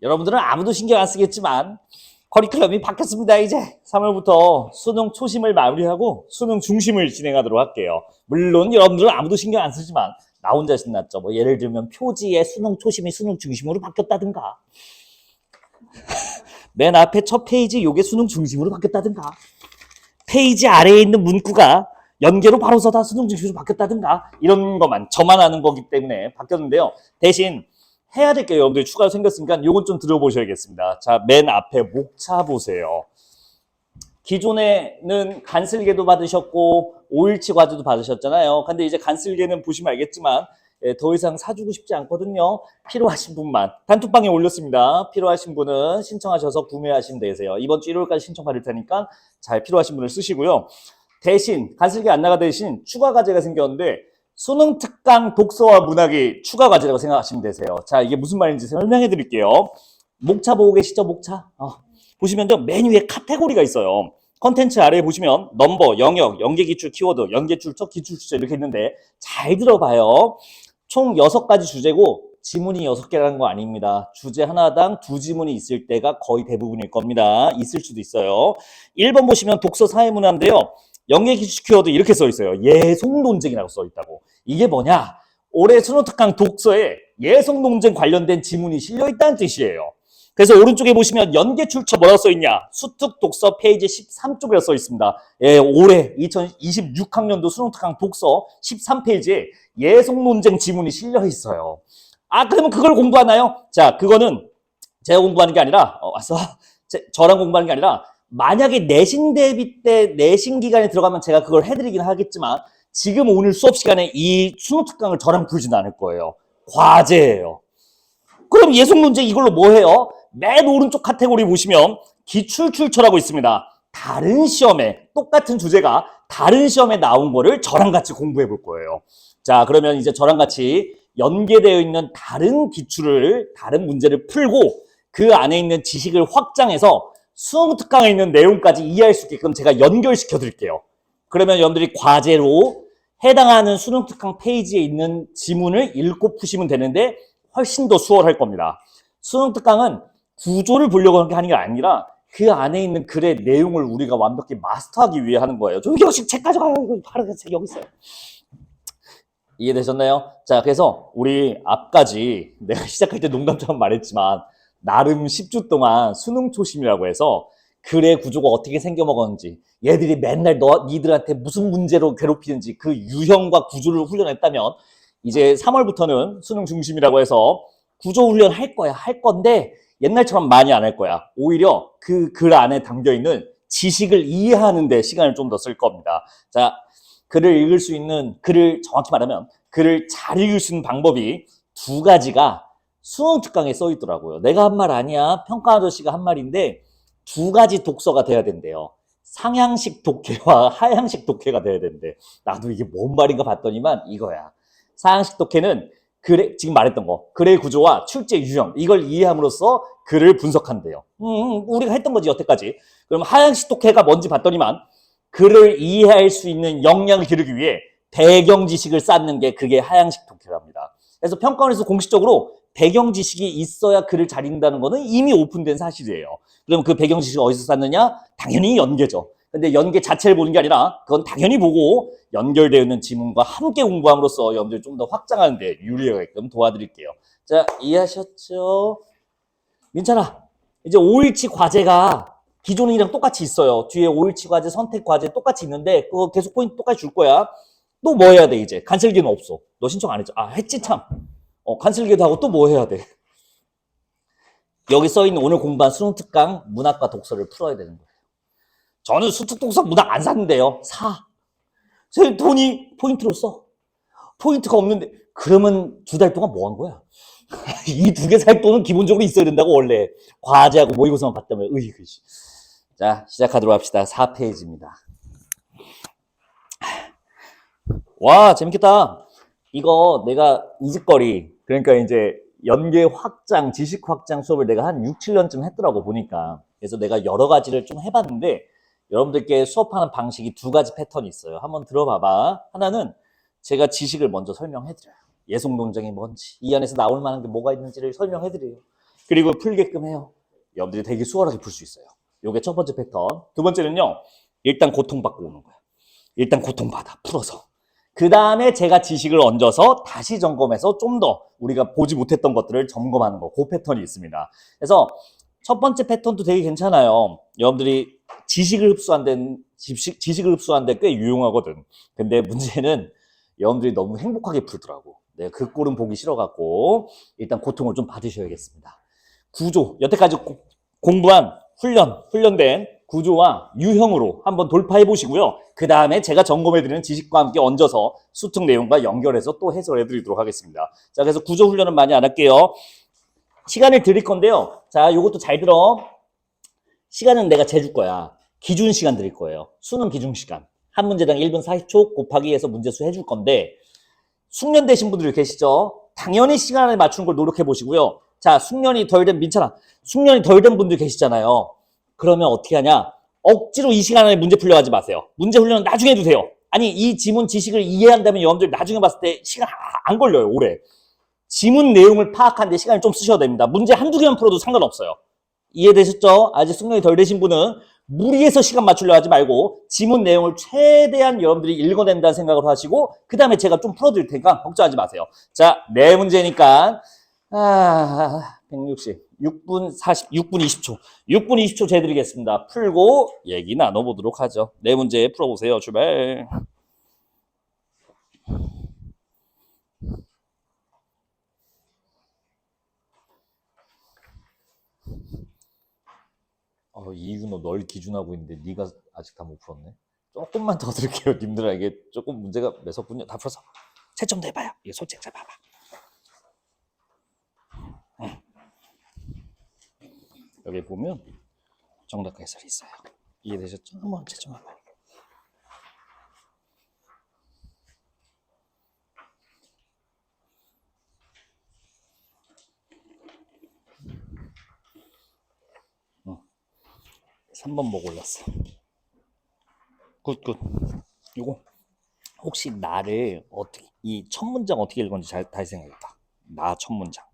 여러분들은 아무도 신경 안 쓰겠지만 커리큘럼이 바뀌었습니다. 이제 3월부터 수능 초심을 마무리하고 수능 중심을 진행하도록 할게요. 물론 여러분들은 아무도 신경 안 쓰지만 나 혼자 신났죠. 뭐 예를 들면 표지에 수능 초심이 수능 중심으로 바뀌었다든가 맨 앞에 첫 페이지 요게 수능 중심으로 바뀌었다든가 페이지 아래에 있는 문구가 연계로 바로 서다 수능 중심으로 바뀌었다든가 이런 것만 저만 아는 거기 때문에 바뀌었는데요. 대신 해야 될 게 여러분들이 추가로 생겼으니까 요건 좀 들어보셔야겠습니다. 자, 맨 앞에 목차 보세요. 기존에는 간슬개도 받으셨고 5일치 과제도 받으셨잖아요. 근데 이제 간슬개는 보시면 알겠지만 더 이상 사주고 싶지 않거든요. 필요하신 분만 단톡방에 올렸습니다. 필요하신 분은 신청하셔서 구매하시면 되세요. 이번 주 1월까지 신청 받을 테니까 잘 필요하신 분을 쓰시고요. 대신 간슬개 안 나가 대신 추가 과제가 생겼는데 수능 특강 독서와 문학이 추가 과제라고 생각하시면 되세요. 자, 이게 무슨 말인지 설명해 드릴게요. 목차 보고 계시죠? 목차. 보시면요. 맨 위에 카테고리가 있어요. 컨텐츠 아래에 보시면 넘버, 영역, 연계기출, 키워드, 연계출처, 기출출처 이렇게 있는데 잘 들어봐요. 총 6가지 주제고 지문이 6개라는 거 아닙니다. 주제 하나당 2지문이 있을 때가 거의 대부분일 겁니다. 있을 수도 있어요. 1번 보시면 독서 사회문화인데요. 연계기출 키워드 이렇게 써 있어요. 예속 논쟁이라고 써 있다고. 이게 뭐냐? 올해 수능 특강 독서에 예속 논쟁 관련된 지문이 실려 있다는 뜻이에요. 그래서 오른쪽에 보시면 연계 출처 뭐라고 써 있냐? 수특 독서 페이지 13쪽이라고 써 있습니다. 예, 올해 2026학년도 수능 특강 독서 13페이지에 예속 논쟁 지문이 실려 있어요. 그러면 그걸 공부하나요? 자, 그거는 제가 공부하는 게 아니라 저랑 공부하는 게 아니라 만약에 내신 대비 때 내신 기간에 들어가면 제가 그걸 해드리긴 하겠지만 지금 오늘 수업 시간에 이 수능 특강을 저랑 풀지는 않을 거예요. 과제예요. 그럼 예속 문제 이걸로 뭐 해요? 맨 오른쪽 카테고리 보시면 기출출처라고 있습니다. 다른 시험에 똑같은 주제가 다른 시험에 나온 거를 저랑 같이 공부해 볼 거예요. 자, 그러면 이제 저랑 같이 연계되어 있는 다른 기출을 다른 문제를 풀고 그 안에 있는 지식을 확장해서 수능 특강에 있는 내용까지 이해할 수 있게끔 제가 연결시켜 드릴게요. 그러면 여러분들이 과제로 해당하는 수능 특강 페이지에 있는 지문을 읽고 푸시면 되는데 훨씬 더 수월할 겁니다. 수능 특강은 구조를 보려고 하는 게 아니라 그 안에 있는 글의 내용을 우리가 완벽히 마스터하기 위해 하는 거예요. 좀 여기 책 가져가요. 바로 여기 있어요. 이해되셨나요? 자, 그래서 우리 앞까지 내가 시작할 때 농담처럼 말했지만 나름 10주 동안 수능 초심이라고 해서 글의 구조가 어떻게 생겨먹었는지 얘들이 맨날 니들한테 무슨 문제로 괴롭히는지 그 유형과 구조를 훈련했다면 이제 3월부터는 수능 중심이라고 해서 구조 훈련 할 거야. 할 건데 옛날처럼 많이 안 할 거야. 오히려 그 글 안에 담겨있는 지식을 이해하는 데 시간을 좀 더 쓸 겁니다. 자, 글을 읽을 수 있는, 글을 정확히 말하면 글을 잘 읽을 수 있는 방법이 2가지가 수능 특강에 써 있더라고요. 내가 한 말 아니야. 평가 아저씨가 한 말인데 2가지 독서가 돼야 된대요. 상향식 독해와 하향식 독해가 돼야 된대. 나도 이게 뭔 말인가 봤더니만 이거야. 상향식 독해는 글의, 지금 말했던 거, 글의 구조와 출제 유형 이걸 이해함으로써 글을 분석한대요. 우리가 했던 거지 여태까지. 그럼 하향식 독해가 뭔지 봤더니만 글을 이해할 수 있는 역량을 기르기 위해 배경 지식을 쌓는 게 그게 하향식 독해랍니다. 그래서 평가원에서 공식적으로 배경 지식이 있어야 글을 잘 읽는다는 거는 이미 오픈된 사실이에요. 그럼 그 배경 지식을 어디서 쌓느냐? 당연히 연계죠. 근데 연계 자체를 보는 게 아니라 그건 당연히 보고 연결되어 있는 지문과 함께 공부함으로써 여러분들 좀 더 확장하는 데 유리하게끔 도와드릴게요. 자, 이해하셨죠? 민찬아, 이제 5일치 과제가 기존이랑 똑같이 있어요. 뒤에 5일치 과제, 선택 과제 똑같이 있는데 그거 계속 포인트 똑같이 줄 거야. 또 뭐 해야 돼 이제? 간슬기는 없어. 너 신청 안 했죠? 했지 참. 간슬기도 하고 또 뭐 해야 돼? 여기 써있는 오늘 공부한 수능 특강 문학과 독서를 풀어야 되는 거예요. 저는 수특 독서 문학 안 샀는데요. 제 돈이 포인트로 써. 포인트가 없는데 그러면 2달 동안 뭐 한 거야? 이 2개 살 돈은 기본적으로 있어야 된다고 원래. 과제하고 모의고사만 봤다면 으이그. 자, 시작하도록 합시다. 4페이지입니다. 와, 재밌겠다. 이거 내가 이직거리, 그러니까 이제 연계 확장, 지식 확장 수업을 내가 한 6, 7년쯤 했더라고 보니까. 그래서 내가 여러 가지를 좀 해봤는데 여러분들께 수업하는 방식이 2가지 패턴이 있어요. 한번 들어봐봐. 하나는 제가 지식을 먼저 설명해드려요. 예속 논쟁이 뭔지, 이 안에서 나올 만한 게 뭐가 있는지를 설명해드려요. 그리고 풀게끔 해요. 여러분들이 되게 수월하게 풀 수 있어요. 요게 첫 번째 패턴. 두 번째는요. 일단 고통받고 오는 거야. 일단 고통받아. 풀어서. 그 다음에 제가 지식을 얹어서 다시 점검해서 좀 더 우리가 보지 못했던 것들을 점검하는 거. 그 패턴이 있습니다. 그래서 첫 번째 패턴도 되게 괜찮아요. 여러분들이 지식을 흡수한 데 꽤 유용하거든. 근데 문제는 여러분들이 너무 행복하게 풀더라고. 내가 그 꼴은 보기 싫어갖고 일단 고통을 좀 받으셔야겠습니다. 구조, 여태까지 공부한 훈련된 구조와 유형으로 한번 돌파해 보시고요. 그 다음에 제가 점검해드리는 지식과 함께 얹어서 수특 내용과 연결해서 또 해설해 드리도록 하겠습니다. 자, 그래서 구조 훈련은 많이 안 할게요. 시간을 드릴 건데요. 자, 요것도 잘 들어. 시간은 내가 재줄 거야. 기준 시간 드릴 거예요. 수능 기준 시간. 한 문제당 1분 40초 곱하기 해서 문제수 해줄 건데, 숙련되신 분들이 계시죠? 당연히 시간을 맞추는 걸 노력해 보시고요. 자, 숙련이 덜 된, 민찬아, 숙련이 덜 된 분들 계시잖아요. 그러면 어떻게 하냐? 억지로 이 시간에 문제 풀려 하지 마세요. 문제 훈련은 나중에 해도 돼요. 아니, 이 지문 지식을 이해한다면 여러분들 나중에 봤을 때 시간 안 걸려요, 오래. 지문 내용을 파악하는데 시간을 좀 쓰셔야 됩니다. 문제 한두 개만 풀어도 상관없어요. 이해되셨죠? 아직 숙련이 덜 되신 분은 무리해서 시간 맞추려 하지 말고 지문 내용을 최대한 여러분들이 읽어낸다는 생각을 하시고 그 다음에 제가 좀 풀어드릴 테니까 걱정하지 마세요. 자, 네 문제니까 160, 6분 20초. 6분 20초 재드리겠습니다. 풀고 얘기 나눠보도록 하죠. 네 문제 풀어보세요. 출발. 이윤호 널 기준하고 있는데 네가 아직 다 못 풀었네. 조금만 더 드릴게요. 님들에게 조금 문제가 매섭군요. 다 풀어서 채점도 해봐요. 이게 솔직히 잘 봐봐. 여기 보면 정답과 해설이 있어요. 이해되셨죠? 한번 채점해봐요. 어. 3번 보고 올랐어. 굿. 요거 혹시 나를 어떻게 이 첫 문장 어떻게 읽었는지 다시 생각해봐. 나 첫 문장.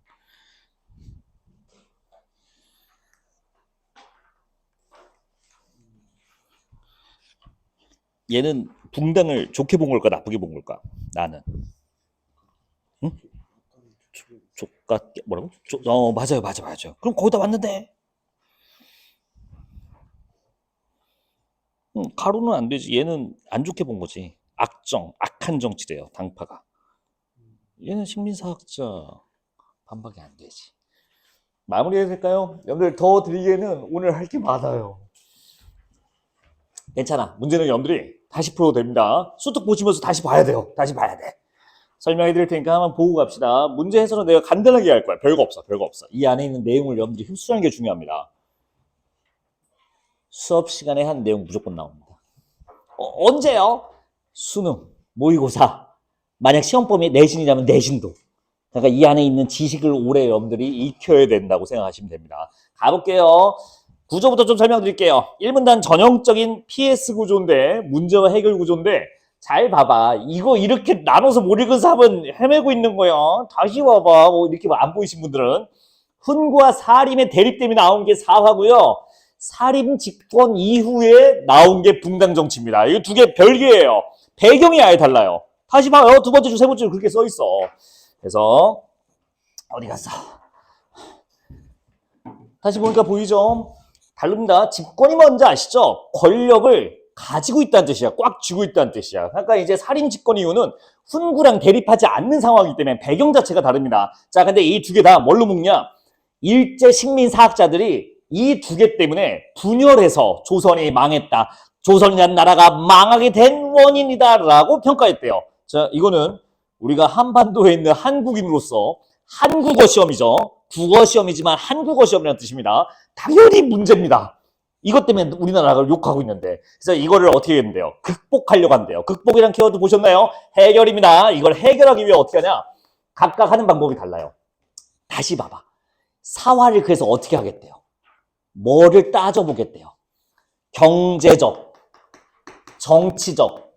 얘는 붕당을 좋게 본 걸까 나쁘게 본 걸까? 나는. 응? 족같게 뭐라고? 맞아요. 그럼 거기다 왔는데. 가로는 안 되지. 얘는 안 좋게 본 거지. 악한 정치래요. 당파가. 얘는 식민사학자 반박이 안 되지. 마무리해도 될까요? 여러분들 더 드리기에는 오늘 할 게 많아요. 괜찮아. 문제는 여러분들이 다시 풀어도 됩니다. 수특 보시면서 다시 봐야 돼요. 다시 봐야 돼. 설명해 드릴 테니까 한번 보고 갑시다. 문제 해설은 내가 간단하게 할 거야. 별거 없어. 이 안에 있는 내용을 여러분들이 흡수하는 게 중요합니다. 수업 시간에 한 내용 무조건 나옵니다. 언제요? 수능, 모의고사. 만약 시험범위 내신이라면 내신도. 그러니까 이 안에 있는 지식을 오래 여러분들이 익혀야 된다고 생각하시면 됩니다. 가볼게요. 구조부터 좀 설명드릴게요. 1문단 전형적인 PS 구조인데 문제와 해결 구조인데 잘 봐봐. 이거 이렇게 나눠서 못 읽은 사람은 헤매고 있는 거야. 다시 봐봐. 이렇게 안 보이신 분들은 훈과 사림의 대립됨이 나온 게 사화고요. 사림 집권 이후에 나온 게 붕당 정치입니다. 이거 두 개 별개예요. 배경이 아예 달라요. 다시 봐요. 두 번째 줄, 세 번째 줄 그렇게 써 있어. 그래서 어디 갔어? 다시 보니까 보이죠? 다릅니다. 집권이 뭔지 아시죠? 권력을 가지고 있다는 뜻이야. 꽉 쥐고 있다는 뜻이야. 그러니까 이제 살인 집권 이유는 훈구랑 대립하지 않는 상황이기 때문에 배경 자체가 다릅니다. 자, 근데 이 두 개 다 뭘로 묶냐? 일제 식민사학자들이 이 두 개 때문에 분열해서 조선이 망했다. 조선이라는 나라가 망하게 된 원인이다라고 평가했대요. 자, 이거는 우리가 한반도에 있는 한국인으로서 한국어 시험이죠. 국어 시험이지만 한국어 시험이라는 뜻입니다. 당연히 문제입니다. 이것 때문에 우리나라가 욕하고 있는데. 그래서 이거를 어떻게 했는데요? 극복하려고 한대요. 극복이란 키워드 보셨나요? 해결입니다. 이걸 해결하기 위해 어떻게 하냐? 각각 하는 방법이 달라요. 다시 봐봐. 사화를 그래서 어떻게 하겠대요? 뭐를 따져보겠대요? 경제적, 정치적,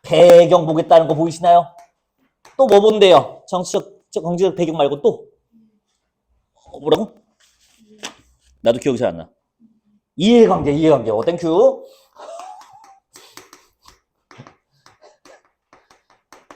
배경 보겠다는 거 보이시나요? 또 뭐 본대요? 정치적, 경제적 배경 말고 또? 뭐라고? 나도 기억이 잘 안 나. 이해관계, 이해관계. 땡큐.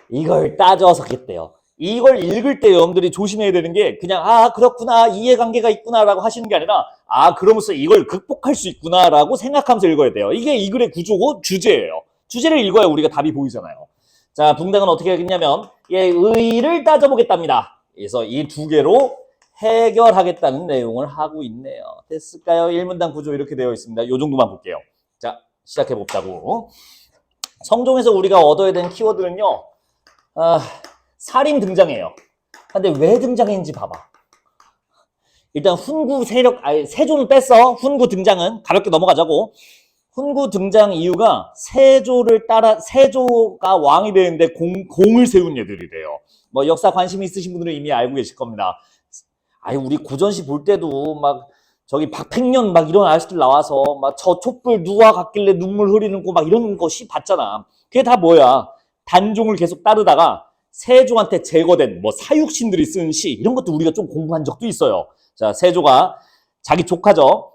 이걸 따져서 겠대요. 이걸 읽을 때 여러분들이 조심해야 되는 게 그냥 아 그렇구나 이해관계가 있구나라고 하시는 게 아니라 아 그러면서 이걸 극복할 수 있구나라고 생각하면서 읽어야 돼요. 이게 이 글의 구조고 주제예요. 주제를 읽어야 우리가 답이 보이잖아요. 자 붕당은 어떻게 하겠냐면 의를 따져보겠답니다. 그래서 이 두 개로 해결하겠다는 내용을 하고 있네요. 됐을까요? 1문단 구조 이렇게 되어 있습니다. 이 정도만 볼게요. 자 시작해 봅자고. 성종에서 우리가 얻어야 되는 키워드는요. 살인 등장해요. 근데 왜 등장했는지 봐봐. 일단 훈구 세력, 세조는 뺐어. 훈구 등장은 가볍게 넘어가자고. 훈구 등장 이유가 세조가 왕이 되는데 공을 세운 얘들이래요. 뭐 역사 관심 있으신 분들은 이미 알고 계실 겁니다. 우리 고전시 볼 때도 막 저기 박팽년 막 이런 아저씨들 나와서 막 저 촛불 누가 갔길래 눈물 흐리는 거 막 이런 것이 봤잖아. 그게 다 뭐야? 단종을 계속 따르다가 세조한테 제거된 뭐 사육신들이 쓴 시 이런 것도 우리가 좀 공부한 적도 있어요. 자, 세조가 자기 조카죠.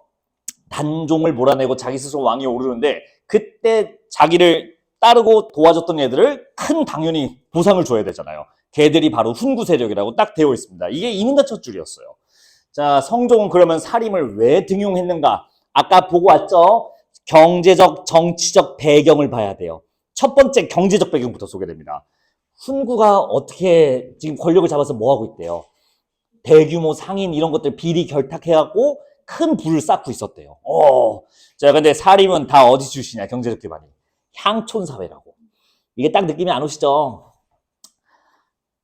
단종을 몰아내고 자기 스스로 왕이 오르는데 그때 자기를 따르고 도와줬던 애들을 큰 당연히 보상을 줘야 되잖아요. 걔들이 바로 훈구 세력이라고 딱 되어 있습니다. 이게 이문다 첫 줄이었어요. 자, 성종은 그러면 살림을 왜 등용했는가? 아까 보고 왔죠? 경제적, 정치적 배경을 봐야 돼요. 첫 번째 경제적 배경부터 소개됩니다. 훈구가 어떻게 지금 권력을 잡아서 뭐 하고 있대요? 대규모 상인 이런 것들 비리 결탁해갖고 큰 부를 쌓고 있었대요. 자, 근데 살림은 다 어디 출신이야? 경제적 기반이. 향촌 사회라고. 이게 딱 느낌이 안 오시죠?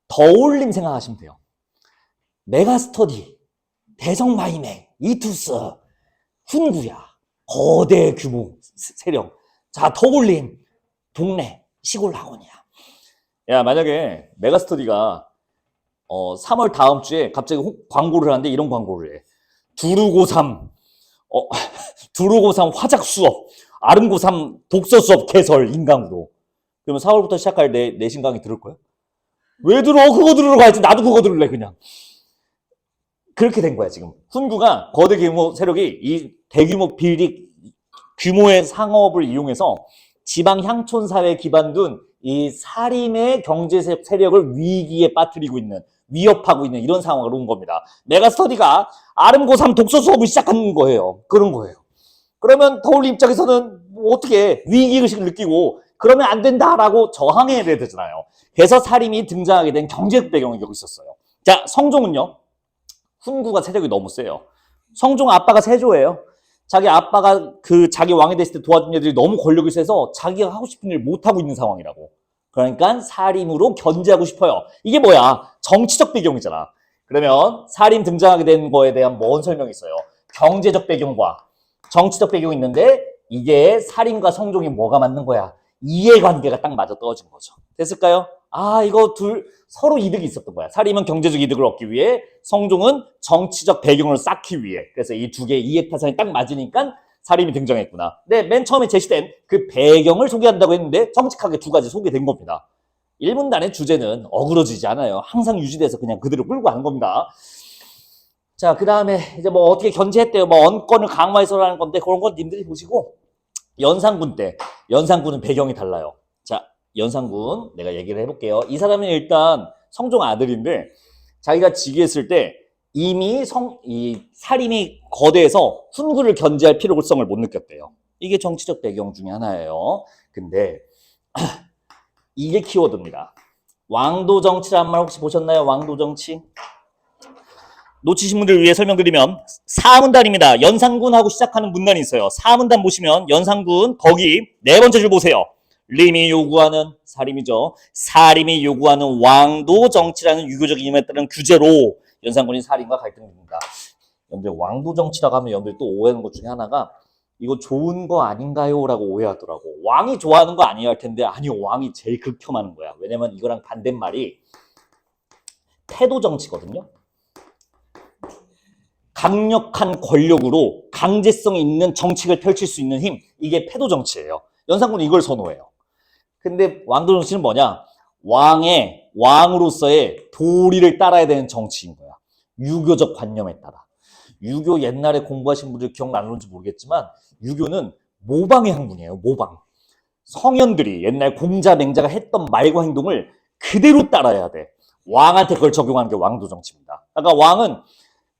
더올림 생각하시면 돼요. 메가스터디, 대성마이맹, 이투스, 훈구야. 거대 규모 세력. 자, 더올림, 동네, 시골 학원이야. 야, 만약에 메가스터디가 3월 다음 주에 갑자기 광고를 하는데 이런 광고를 해. 두루고삼 화작 수업, 아름고삼 독서 수업 개설 인강으로. 그러면 4월부터 시작할 내신 강의 들을 거야? 왜 들어? 그거 들으러 가야지. 나도 그거 들을래 그냥. 그렇게 된 거야 지금. 훈구가 거대 규모 세력이 이 대규모 비리 규모의 상업을 이용해서 지방 향촌 사회에 기반둔 이 살림의 경제 세력을 위기에 빠뜨리고 있는, 위협하고 있는 이런 상황으로 온 겁니다. 메가스터디가 아름고3 독서 수업을 시작하는 거예요. 그런 거예요. 그러면 더올림 입장에서는 뭐 어떻게 위기의식을 느끼고 그러면 안 된다라고 저항해야 되잖아요. 그래서 살림이 등장하게 된 경제적 배경이 여기 있었어요. 자, 성종은요. 훈구가 세력이 너무 세요. 성종 아빠가 세조예요. 자기 아빠가 자기 왕이 됐을 때 도와준 애들이 너무 권력이 세서 자기가 하고 싶은 일 못하고 있는 상황이라고. 그러니까 살림으로 견제하고 싶어요. 이게 뭐야? 정치적 배경이잖아. 그러면 살림 등장하게 된 거에 대한 뭔 설명이 있어요? 경제적 배경과 정치적 배경이 있는데 이게 살림과 성종이 뭐가 맞는 거야? 이해관계가 딱 맞아 떨어진 거죠. 됐을까요? 이거 둘 서로 이득이 있었던 거야. 살림은 경제적 이득을 얻기 위해, 성종은 정치적 배경을 쌓기 위해. 그래서 이 두 개의 이해타산이 딱 맞으니까 살림이 등장했구나. 근데 맨 처음에 제시된 그 배경을 소개한다고 했는데 정직하게 두 가지 소개된 겁니다. 1문단의 주제는 어그러지지 않아요. 항상 유지돼서 그냥 그대로 끌고 가는 겁니다. 자, 그 다음에 이제 뭐 어떻게 견제했대요. 뭐 언권을 강화해서라는 건데 그런 건 님들이 보시고, 연산군 때, 연산군은 배경이 달라요. 자, 연산군 내가 얘기를 해볼게요. 이 사람은 일단 성종 아들인데 자기가 즉위했을 때 이미 이 살림이 거대해서 훈구를 견제할 필요성을 못 느꼈대요. 이게 정치적 배경 중에 하나예요. 근데 이게 키워드입니다. 왕도 정치란 말 혹시 보셨나요? 왕도 정치? 놓치신 분들을 위해 설명드리면 4문단입니다. 연산군하고 시작하는 문단이 있어요. 4문단 보시면 연산군 거기 네 번째 줄 보세요. 림이 요구하는, 살림이죠. 살림이 요구하는 왕도 정치라는 유교적 이념에 따른 규제로 연산군이 살림과 갈등입니다. 여러분들 왕도 정치라고 하면 여러분들 또 오해하는 것 중에 하나가 이거 좋은 거 아닌가요? 라고 오해하더라고. 왕이 좋아하는 거 아니야 할 텐데 아니요, 왕이 제일 극혐하는 거야. 왜냐면 이거랑 반대말이 태도 정치거든요. 강력한 권력으로 강제성 있는 정책을 펼칠 수 있는 힘, 이게 패도 정치예요. 연산군은 이걸 선호해요. 근데 왕도 정치는 뭐냐? 왕으로서의 도리를 따라야 되는 정치인 거야. 유교적 관념에 따라. 유교 옛날에 공부하신 분들 기억나는지 모르겠지만 유교는 모방의 학문이에요. 모방. 성현들이 옛날 공자 맹자가 했던 말과 행동을 그대로 따라야 돼. 왕한테 그걸 적용하는 게 왕도 정치입니다. 그러니까 왕은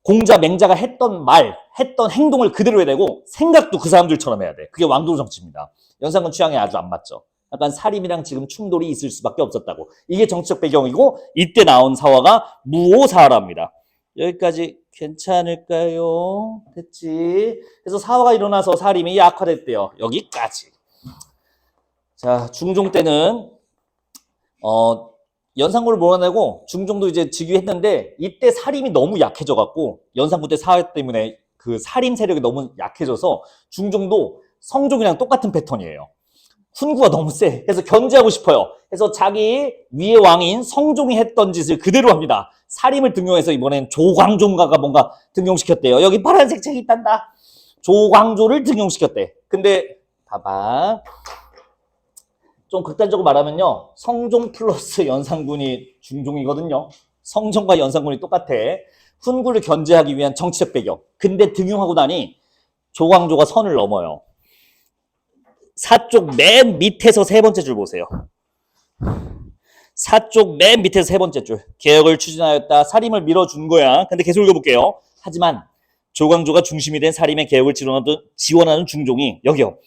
공자 맹자가 했던 말, 했던 행동을 그대로 해야 되고 생각도 그 사람들처럼 해야 돼. 그게 왕도 정치입니다. 연산군 취향에 아주 안 맞죠. 약간 사림이랑 지금 충돌이 있을 수밖에 없었다고. 이게 정치적 배경이고 이때 나온 사화가 무오사화랍니다. 여기까지 괜찮을까요? 됐지? 그래서 사화가 일어나서 사림이 약화됐대요. 여기까지. 자, 중종 때는 연산군을 몰아내고 중종도 이제 즉위했는데 이때 사림이 너무 약해져 갖고 연산군 때 사화 때문에 그 사림 세력이 너무 약해져서 중종도 성종이랑 똑같은 패턴이에요. 훈구가 너무 세. 그래서 견제하고 싶어요. 그래서 자기 위의 왕인 성종이 했던 짓을 그대로 합니다. 사림을 등용해서 이번엔 조광조인가가 뭔가 등용시켰대요. 여기 파란색 책이 있단다. 조광조를 등용시켰대. 근데 봐봐. 좀 극단적으로 말하면요. 성종 플러스 연산군이 중종이거든요. 성종과 연산군이 똑같아. 훈구를 견제하기 위한 정치적 배경. 근데 등용하고 나니 조광조가 선을 넘어요. 사쪽 맨 밑에서 세 번째 줄 보세요. 사쪽 맨 밑에서 세 번째 줄. 개혁을 추진하였다. 사림을 밀어준 거야. 근데 계속 읽어볼게요. 하지만 조광조가 중심이 된 사림의 개혁을 지원하는 중종이 여기요.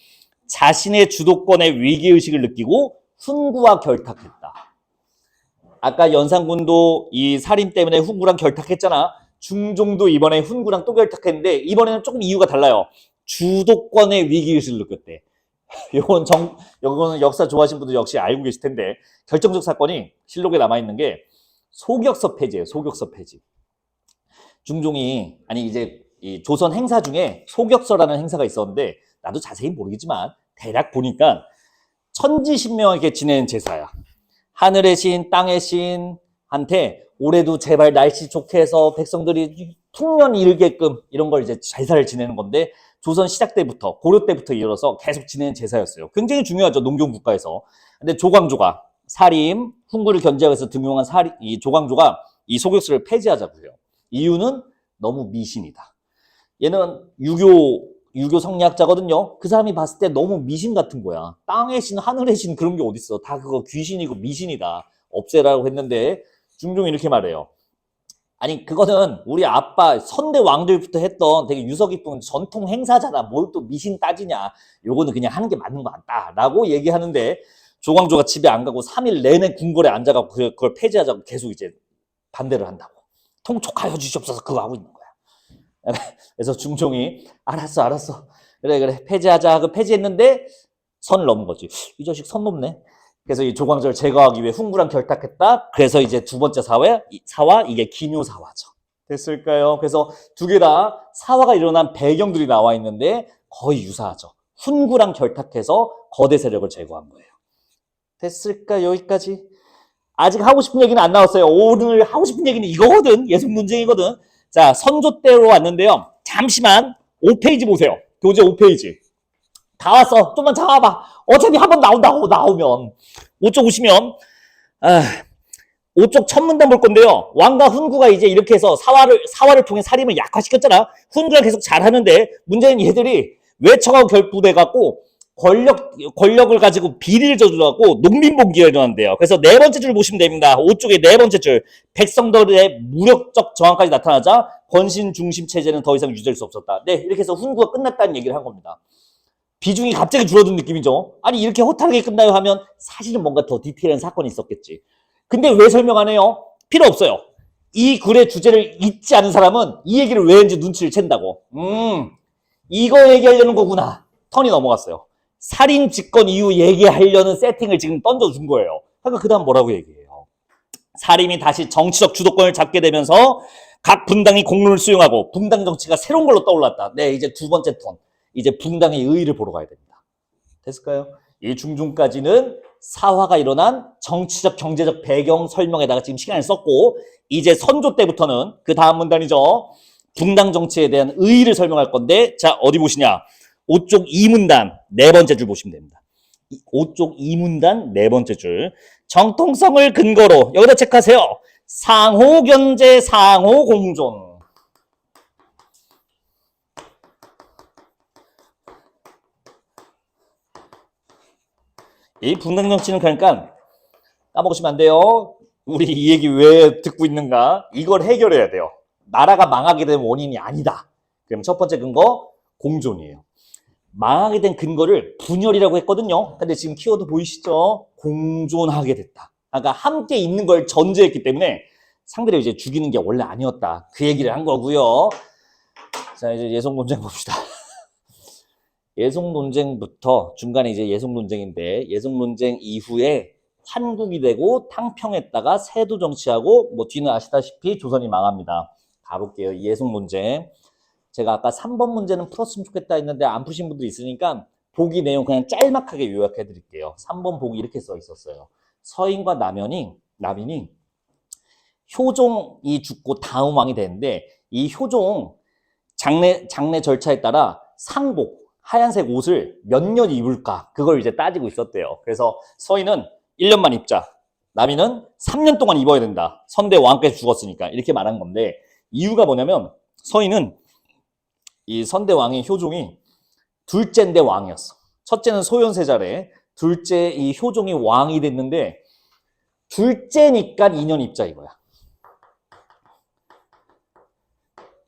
자신의 주도권의 위기의식을 느끼고 훈구와 결탁했다. 아까 연산군도 이 사림 때문에 훈구랑 결탁했잖아. 중종도 이번에 훈구랑 또 결탁했는데 이번에는 조금 이유가 달라요. 주도권의 위기의식을 느꼈대. 요거는 역사 좋아하시는 분들 역시 알고 계실 텐데 결정적 사건이 실록에 남아있는 게 소격서 폐지예요. 소격서 폐지. 중종이 아니 이제 이 조선 행사 중에 소격서라는 행사가 있었는데 나도 자세히 모르겠지만 대략 보니까 천지신명에게 지내는 제사야. 하늘의 신, 땅의 신한테 올해도 제발 날씨 좋게 해서 백성들이 풍년이 일게끔 이런 걸 이제 제사를 지내는 건데 조선 시작 때부터 고려 때부터 이어서 계속 지내는 제사였어요. 굉장히 중요하죠. 농경 국가에서. 근데 조광조가 사림, 훈구를 견제하기 위해서 등용한 이 조광조가 이 소격서를 폐지하자고 해요. 이유는 너무 미신이다. 얘는 유교 성리학자거든요. 그 사람이 봤을 때 너무 미신 같은 거야. 땅의 신, 하늘의 신 그런 게 어딨어. 다 그거 귀신이고 미신이다. 없애라고 했는데 중종이 이렇게 말해요. 아니 그거는 우리 아빠 선대 왕들부터 했던 되게 유서 깊은 전통 행사잖아. 뭘 또 미신 따지냐. 요거는 그냥 하는 게 맞는 거 같다. 라고 얘기하는데 조광조가 집에 안 가고 3일 내내 궁궐에 앉아가고 그걸 폐지하자고 계속 이제 반대를 한다고. 통촉하여 주시옵소서 그거 하고 있는 거야. 그래서 중종이 알았어. 그래 폐지하자. 그 폐지했는데 선을 넘은 거지. 이 자식 선 넘네. 그래서 이 조광조를 제거하기 위해 훈구랑 결탁했다. 그래서 이제 두 번째 사화 이게 기묘사화죠. 됐을까요? 그래서 두 개 다 사화가 일어난 배경들이 나와 있는데 거의 유사하죠. 훈구랑 결탁해서 거대 세력을 제거한 거예요. 됐을까? 여기까지. 아직 하고 싶은 얘기는 안 나왔어요. 오늘 하고 싶은 얘기는 이거거든. 예술 문제이거든. 자, 선조 때로 왔는데요. 잠시만 5페이지 보세요. 교재 5페이지. 다 왔어. 좀만 참아봐. 어차피 한번 나온다고 나오면. 5쪽 오시면 5쪽 첫 문단 볼 건데요. 왕과 훈구가 이제 이렇게 해서 사화를 통해 사림을 약화시켰잖아. 훈구가 계속 잘하는데 문제는 얘들이 외척하고 결부돼갖고 권력을 가지고 비리를 저질러갖고 농민봉기가 일어난대요. 그래서 네 번째 줄 보시면 됩니다. 5쪽의 네 번째 줄. 백성들의 무력적 저항까지 나타나자 권신 중심 체제는 더 이상 유지될 수 없었다. 네, 이렇게 해서 훈구가 끝났다는 얘기를 한 겁니다. 비중이 갑자기 줄어든 느낌이죠. 아니 이렇게 허탈하게 끝나요 하면 사실은 뭔가 더 디테일한 사건이 있었겠지. 근데 왜 설명 안 해요? 필요 없어요. 이 글의 주제를 잊지 않은 사람은 이 얘기를 왜 했는지 눈치를 챈다고. 이거 얘기하려는 거구나. 턴이 넘어갔어요. 살인 직권 이후 얘기하려는 세팅을 지금 던져준 거예요. 그러니까 그 다음 뭐라고 얘기해요? 사림이 다시 정치적 주도권을 잡게 되면서 각 분당이 공론을 수용하고 분당 정치가 새로운 걸로 떠올랐다. 네, 이제 두 번째 턴. 이제 분당의 의의를 보러 가야 됩니다. 됐을까요? 이 중중까지는 사화가 일어난 정치적 경제적 배경 설명에다가 지금 시간을 썼고 이제 선조 때부터는 그 다음 문단이죠. 분당 정치에 대한 의의를 설명할 건데 자 어디 보시냐. 5쪽 2문단 네 번째 줄 보시면 됩니다. 5쪽 2문단 네 번째 줄. 정통성을 근거로 여기다 체크하세요. 상호견제 상호공존. 이 분당 정치는 그러니까 까먹으시면 안 돼요. 우리 이 얘기 왜 듣고 있는가? 이걸 해결해야 돼요. 나라가 망하게 된 원인이 아니다. 그럼 첫 번째 근거, 공존이에요. 망하게 된 근거를 분열이라고 했거든요. 근데 지금 키워드 보이시죠? 공존하게 됐다. 그러니까 함께 있는 걸 전제했기 때문에 상대를 이제 죽이는 게 원래 아니었다. 그 얘기를 한 거고요. 자, 이제 예속 논쟁 봅시다. 예속 논쟁부터 중간에 이제 예속 논쟁인데 예속 논쟁 이후에 환국이 되고 탕평했다가 세도 정치하고 뭐 뒤는 아시다시피 조선이 망합니다. 가볼게요. 예속 논쟁. 제가 아까 3번 문제는 풀었으면 좋겠다 했는데 안 푸신 분도 있으니까 보기 내용 그냥 짤막하게 요약해 드릴게요. 3번 보기 이렇게 써 있었어요. 서인과 남인이 효종이 죽고 다음 왕이 되는데 이 효종 장례 절차에 따라 상복 하얀색 옷을 몇 년 입을까 그걸 이제 따지고 있었대요. 그래서 서인은 1년만 입자. 남인은 3년 동안 입어야 된다. 선대 왕께서 죽었으니까 이렇게 말한 건데 이유가 뭐냐면 서인은 이 선대 왕의 효종이 둘째인데 왕이었어. 첫째는 소현세자래. 둘째 이 효종이 왕이 됐는데 둘째니까 2년 입자 이거야.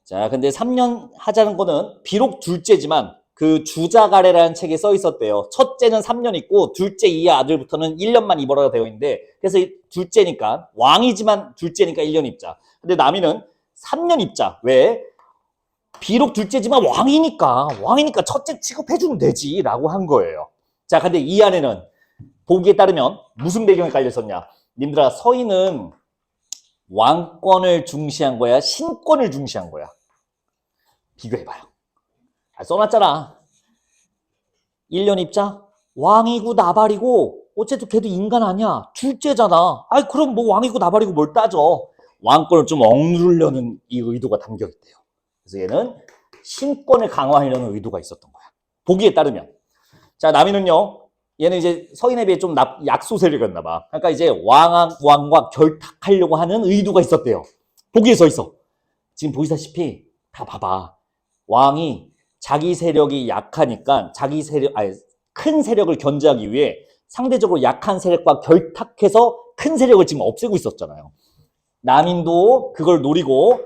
자, 근데 3년 하자는 거는 비록 둘째지만 그 주자가래라는 책에 써 있었대요. 첫째는 3년 있고 둘째 이하 아들부터는 1년만 입어라 되어 있는데 그래서 둘째니까 왕이지만 둘째니까 1년 입자. 근데 남이는 3년 입자. 왜? 비록 둘째지만 왕이니까 첫째 취급해주면 되지 라고 한 거예요. 자, 근데 이 안에는 보기에 따르면 무슨 배경이 깔려 있었냐. 님들아, 서인은 왕권을 중시한 거야? 신권을 중시한 거야? 비교해봐요. 써놨잖아. 1년 입자? 왕이고 나발이고 어쨌든 걔도 인간 아니야. 둘째잖아. 아이 그럼 뭐 왕이고 나발이고 뭘 따져. 왕권을 좀 억누르려는 이 의도가 담겨있대요. 그래서 얘는 신권을 강화하려는 의도가 있었던 거야. 보기에 따르면. 자, 남인은요. 얘는 이제 서인에 비해 좀 약소 세력이었나 봐. 그러니까 이제 왕과 결탁하려고 하는 의도가 있었대요. 보기에 써 있어. 지금 보시다시피 다 봐봐. 왕이 자기 세력이 약하니까 큰 세력을 견제하기 위해 상대적으로 약한 세력과 결탁해서 큰 세력을 지금 없애고 있었잖아요. 남인도 그걸 노리고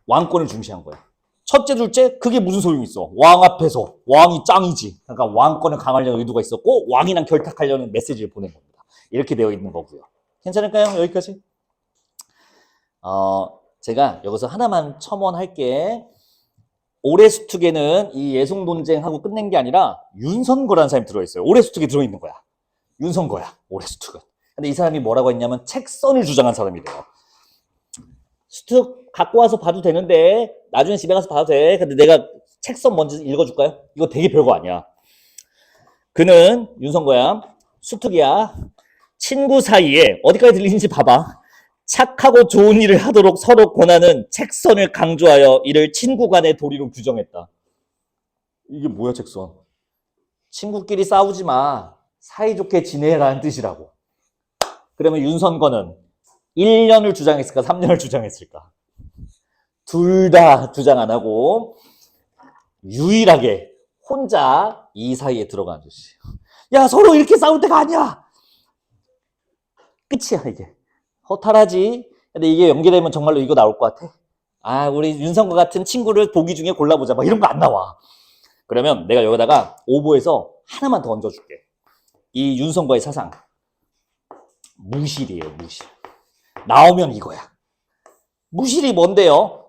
왕권을 중시한 거야. 첫째, 둘째, 그게 무슨 소용이 있어? 왕 앞에서 왕이 짱이지. 그러니까 왕권을 강화하려는 의도가 있었고 왕이랑 결탁하려는 메시지를 보낸 겁니다. 이렇게 되어 있는 거고요. 괜찮을까요? 여기까지? 제가 여기서 하나만 첨언할게. 오레스투게는 이 예속 논쟁하고 끝낸 게 아니라 윤선거라는 사람이 들어있어요. 오레스투게 들어있는 거야. 윤선거야, 오레스투게. 근데 이 사람이 뭐라고 했냐면 책선을 주장한 사람이래요. 수특 갖고 와서 봐도 되는데 나중에 집에 가서 봐도 돼. 근데 내가 책선 먼저 읽어줄까요? 이거 되게 별거 아니야. 그는 윤선거야. 수특이야. 친구 사이에 어디까지 들리는지 봐봐. 착하고 좋은 일을 하도록 서로 권하는 책선을 강조하여 이를 친구 간의 도리로 규정했다. 이게 뭐야, 책선? 친구끼리 싸우지 마. 사이좋게 지내라는 뜻이라고. 그러면 윤선거는 1년을 주장했을까? 3년을 주장했을까? 둘 다 주장 안 하고 유일하게 혼자 이 사이에 들어간 것이. 야, 서로 이렇게 싸울 때가 아니야. 끝이야, 이게. 허탈하지? 근데 이게 연계되면 정말로 이거 나올 것 같아. 아, 우리 윤선거 같은 친구를 보기 중에 골라보자. 막 이런 거 안 나와. 그러면 내가 여기다가 오보에서 하나만 더 얹어줄게. 이 윤선거의 사상. 무실이에요, 무실. 나오면 이거야. 무실이 뭔데요?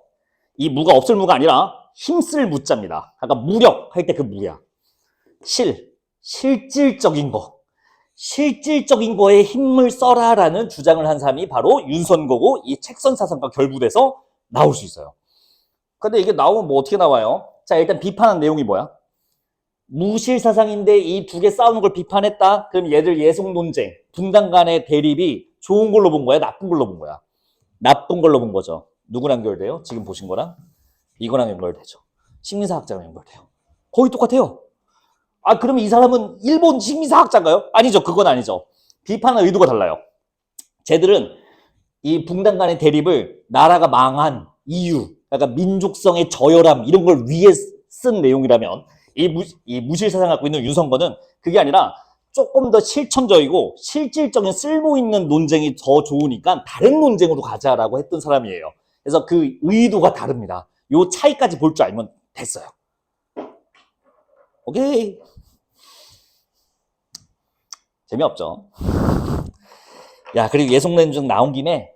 이 무가 없을 무가 아니라 힘쓸 무자입니다. 아까 무력 할 때 그 무야. 실질적인 거. 실질적인 거에 힘을 써라라는 주장을 한 사람이 바로 윤선거고 이 책선 사상과 결부돼서 나올 수 있어요. 근데 이게 나오면 뭐 어떻게 나와요? 자, 일단 비판한 내용이 뭐야? 무실 사상인데 이 두 개 싸우는 걸 비판했다? 그럼 얘들 예속 논쟁, 분당 간의 대립이 좋은 걸로 본 거야? 나쁜 걸로 본 거야? 나쁜 걸로 본 거죠. 누구랑 연결돼요? 지금 보신 거랑? 이거랑 연결되죠. 식민사학자랑 연결돼요. 거의 똑같아요. 아, 그러면 이 사람은 일본 식민사학자인가요? 아니죠. 그건 아니죠. 비판의 의도가 달라요. 쟤들은 이 분당 간의 대립을 나라가 망한 이유, 그러니까 민족성의 저열함 이런 걸 위해 쓴 내용이라면 이 무실 사상 갖고 있는 윤선거는 그게 아니라 조금 더 실천적이고 실질적인 쓸모 있는 논쟁이 더 좋으니까 다른 논쟁으로 가자라고 했던 사람이에요. 그래서 그 의도가 다릅니다. 요 차이까지 볼 줄 알면 됐어요. 오케이. 재미없죠? 야, 그리고 예속논쟁 나온 김에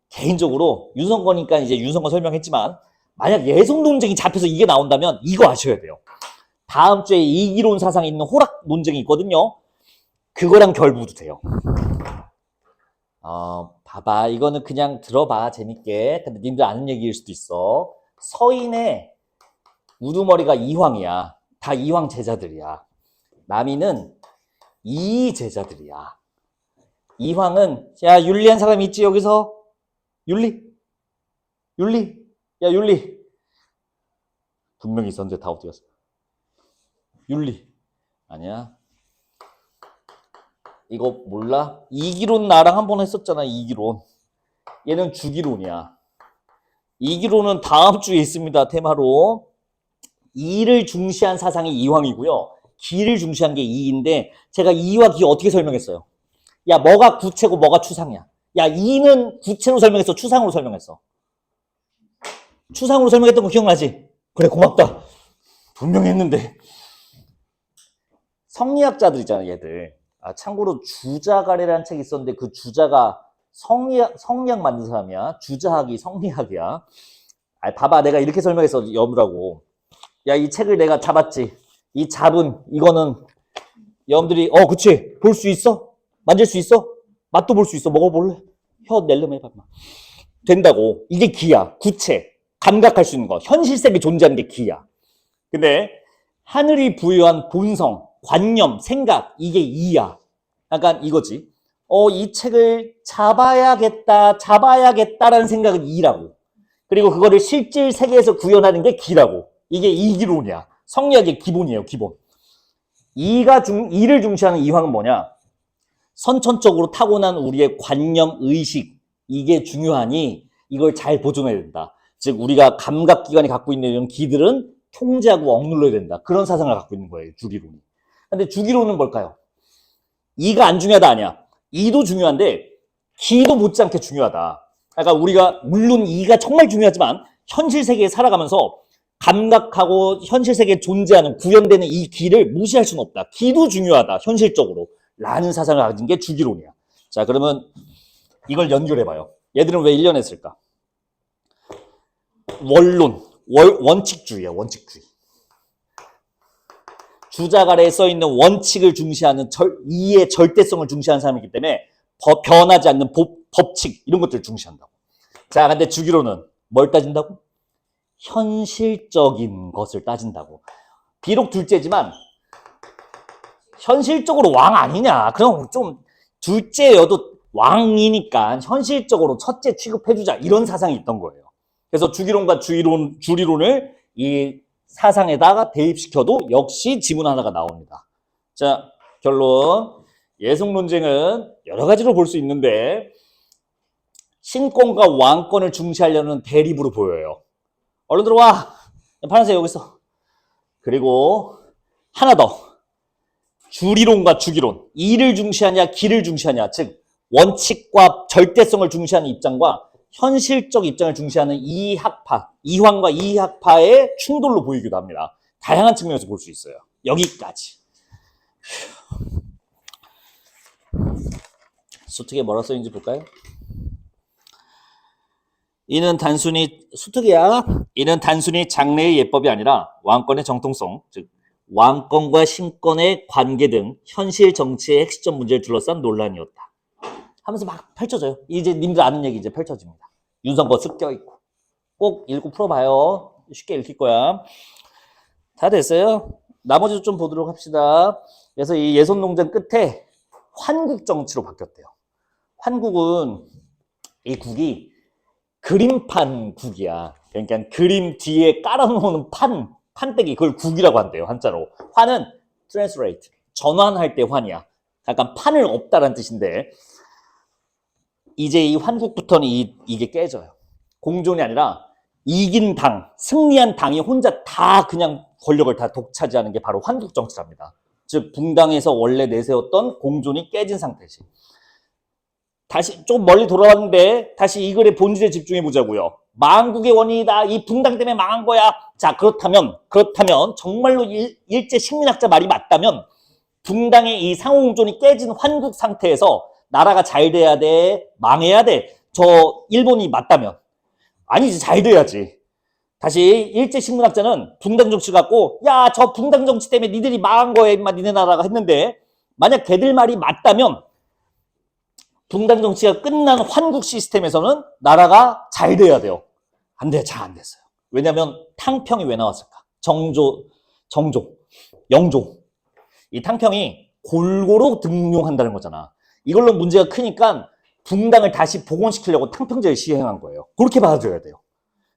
개인적으로 윤석거니까 이제 윤석거 설명했지만 만약 예속논쟁이 잡혀서 이게 나온다면 이거 아셔야 돼요. 다음 주에 이기론 사상에 있는 호락 논쟁이 있거든요. 그거랑 결부도 돼요. 봐봐. 이거는 그냥 들어봐. 재밌게. 근데 님들 아는 얘기일 수도 있어. 서인의 우두머리가 이황이야. 다 이황 제자들이야. 남이는 이 제자들이야. 이황은 야 윤리한 사람 있지 여기서? 윤리? 야 윤리. 분명히 있었는데 다 어디 갔어? 윤리. 아니야. 이거 몰라? 이기론 나랑 한 번 했었잖아. 이기론. 얘는 주기론이야. 이기론은 다음 주에 있습니다. 테마로. 이를 중시한 사상이 이황이고요. 기를 중시한 게 이인데 제가 이와 기 어떻게 설명했어요? 야 뭐가 구체고 뭐가 추상이야. 야 이는 구체로 설명했어. 추상으로 설명했어. 추상으로 설명했던 거 기억나지? 그래 고맙다. 분명히 했는데. 성리학자들 있잖아 얘들. 참고로 주자가래라는 책이 있었는데 그 주자가 성리학 만든 사람이야. 주자학이 성리학이야. 봐봐 내가 이렇게 설명했어. 여러분들하고. 야 이 책을 내가 잡았지. 이 잡은 이거는 여러분들이 그치 볼 수 있어? 만질 수 있어? 맛도 볼 수 있어? 먹어볼래? 혀 낼름 해봐. 된다고. 이게 기야. 구체. 감각할 수 있는 거. 현실 세계에 존재하는 게 기야. 근데 하늘이 부여한 본성, 관념, 생각 이게 이야. 약간 이거지. 이 책을 잡아야겠다라는 생각은 이라고. 그리고 그거를 실질 세계에서 구현하는 게 기라고. 이게 이기론이야. 성리학의 기본이에요. 기본. 이를 중시하는 이황은 뭐냐? 선천적으로 타고난 우리의 관념, 의식 이게 중요하니 이걸 잘 보존해야 된다. 즉 우리가 감각기관이 갖고 있는 이런 기들은 통제하고 억눌러야 된다. 그런 사상을 갖고 있는 거예요. 주기론이. 근데 주기론은 뭘까요? 이가 안 중요하다 아니야. 이도 중요한데 기도 못지않게 중요하다. 그러니까 우리가 물론 이가 정말 중요하지만 현실 세계에 살아가면서 감각하고 현실 세계에 존재하는 구현되는 이 기를 무시할 수는 없다. 기도 중요하다. 현실적으로. 라는 사상을 가진 게 주기론이야. 자 그러면 이걸 연결해봐요. 얘들은 왜 1년 했을까? 원론, 원칙주의야. 원칙주의. 주자가래에 써있는 원칙을 중시하는 이의 절대성을 중시하는 사람이기 때문에 변하지 않는 법칙 이런 것들을 중시한다고. 자 근데 주기론은 뭘 따진다고? 현실적인 것을 따진다고. 비록 둘째지만 현실적으로 왕 아니냐. 그럼 좀 둘째여도 왕이니까 현실적으로 첫째 취급해주자. 이런 사상이 있던 거예요. 그래서 주기론과 주리론을 이 사상에다가 대입시켜도 역시 지문 하나가 나옵니다. 자, 결론. 예속논쟁은 여러 가지로 볼 수 있는데 신권과 왕권을 중시하려는 대립으로 보여요. 얼른 들어와. 파란색 여기 있어. 그리고 하나 더. 주리론과 주기론. 이를 중시하냐 기를 중시하냐. 즉 원칙과 절대성을 중시하는 입장과 현실적 입장을 중시하는 이학파, 이황과 이학파의 충돌로 보이기도 합니다. 다양한 측면에서 볼 수 있어요. 여기까지. 수특에 뭐라 써있는지 볼까요? 이는 단순히 수특이야. 이는 단순히 장래의 예법이 아니라 왕권의 정통성, 즉 왕권과 신권의 관계 등 현실 정치의 핵심 문제를 둘러싼 논란이었다. 하면서 막 펼쳐져요. 이제 님들 아는 얘기 이제 펼쳐집니다. 윤석거 습격 있고. 꼭 읽고 풀어봐요. 쉽게 읽힐 거야. 다 됐어요. 나머지도 좀 보도록 합시다. 그래서 이 예속논쟁 끝에 환국 정치로 바뀌었대요. 환국은 이 국이 그림판 국이야. 그러니까 그림 뒤에 깔아놓은 판때기 그걸 국이라고 한대요. 한자로. 환은 translate, 전환할 때 환이야. 약간 판을 없다라는 뜻인데 이제 이 환국부터는 이게 깨져요. 공존이 아니라 이긴 당, 승리한 당이 혼자 다 그냥 권력을 다 독차지하는 게 바로 환국 정치랍니다. 즉 붕당에서 원래 내세웠던 공존이 깨진 상태지. 다시 좀 멀리 돌아왔는데 다시 이 글의 본질에 집중해 보자고요. 망국의 원인이다. 이 붕당 때문에 망한 거야. 자, 그렇다면 정말로 일제 식민학자 말이 맞다면 붕당의 이 상호공존이 깨진 환국 상태에서 나라가 잘 돼야 돼, 망해야 돼. 저 일본이 맞다면 아니지, 잘 돼야지. 다시 일제 식민학자는 붕당 정치 갖고 야, 저 붕당 정치 때문에 니들이 망한 거야, 임마, 니네 나라가 했는데 만약 걔들 말이 맞다면 붕당 정치가 끝난 환국 시스템에서는 나라가 잘 돼야 돼요. 안 돼, 잘 안 됐어요. 왜냐하면 탕평이 왜 나왔을까? 영조. 이 탕평이 골고루 등용한다는 거잖아. 이걸로 문제가 크니까 붕당을 다시 복원시키려고 탕평제를 시행한 거예요. 그렇게 받아들여야 돼요.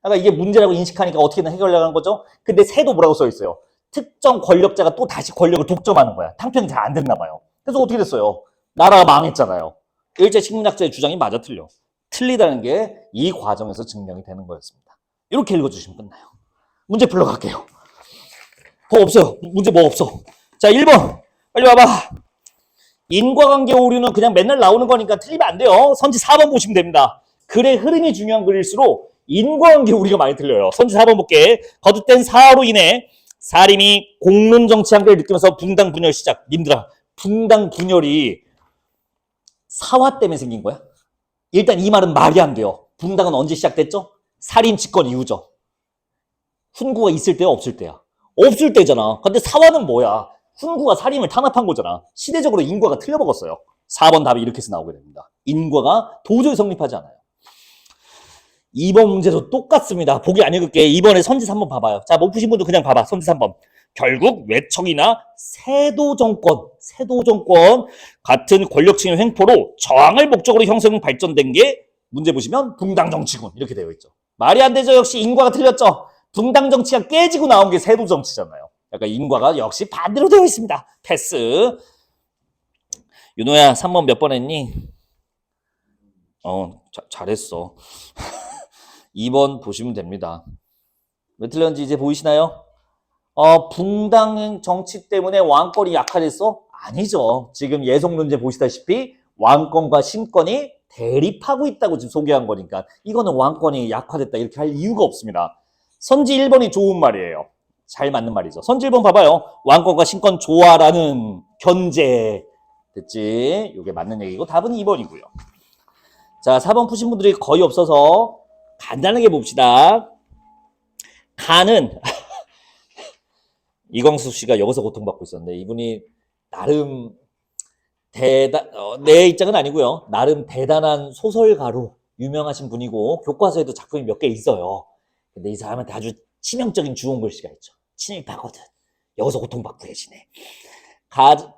그러니까 이게 문제라고 인식하니까 어떻게든 해결하려는 거죠. 근데 새도 뭐라고 써 있어요? 특정 권력자가 또 다시 권력을 독점하는 거야. 탕평이 잘 안 됐나 봐요. 그래서 어떻게 됐어요? 나라가 망했잖아요. 일제 식민학자의 주장이 맞아 틀려. 틀리다는 게 이 과정에서 증명이 되는 거였습니다. 이렇게 읽어주시면 끝나요. 문제 풀러 갈게요. 더 없어요. 문제 뭐 없어. 자, 1번. 빨리 와봐. 인과관계 오류는 그냥 맨날 나오는 거니까 틀리면 안 돼요. 선지 4번 보시면 됩니다. 글의 흐름이 중요한 글일수록 인과관계 오류가 많이 틀려요. 선지 4번 볼게. 거듭된 사화로 인해 사림이 공론 정치 한계를 느끼면서 붕당 분열 시작. 님들아, 붕당 분열이 사화 때문에 생긴 거야? 일단 이 말은 말이 안 돼요. 붕당은 언제 시작됐죠? 살인 집권 이후죠. 훈구가 있을 때야, 없을 때야? 없을 때잖아. 근데 사화는 뭐야? 훈구가 살인을 탄압한 거잖아. 시대적으로 인과가 틀려먹었어요. 4번 답이 이렇게 해서 나오게 됩니다. 인과가 도저히 성립하지 않아요. 2번 문제도 똑같습니다. 보기 안 읽을게. 이번에 선지 3번 봐봐요. 자, 못 푸신 분도 그냥 봐봐. 선지 3번. 결국 외척이나 세도 정권 같은 권력층의 횡포로 저항을 목적으로 형성 발전된 게 문제 보시면 붕당 정치군 이렇게 되어 있죠. 말이 안 되죠. 역시 인과가 틀렸죠. 붕당 정치가 깨지고 나온 게 세도 정치잖아요. 약간 인과가 역시 반대로 되어 있습니다. 패스. 윤호야, 3번 몇 번 했니? 잘했어. 2번 보시면 됩니다. 왜 틀렸는지 이제 보이시나요? 붕당 정치 때문에 왕권이 약화됐어? 아니죠. 지금 예속론제 보시다시피 왕권과 신권이 대립하고 있다고 지금 소개한 거니까 이거는 왕권이 약화됐다 이렇게 할 이유가 없습니다. 선지 1번이 좋은 말이에요. 잘 맞는 말이죠. 선지 1번 봐봐요. 왕권과 신권 조화라는 견제. 됐지? 이게 맞는 얘기고 답은 2번이고요. 자, 4번 푸신 분들이 거의 없어서 간단하게 봅시다. 간은 이광수 씨가 여기서 고통받고 있었는데 이분이 나름 내 입장은 아니고요. 나름 대단한 소설가로 유명하신 분이고 교과서에도 작품이 몇 개 있어요. 근데 이 사람한테 아주 치명적인 주홍 글씨가 있죠. 친일파거든. 여기서 고통받고 계시네.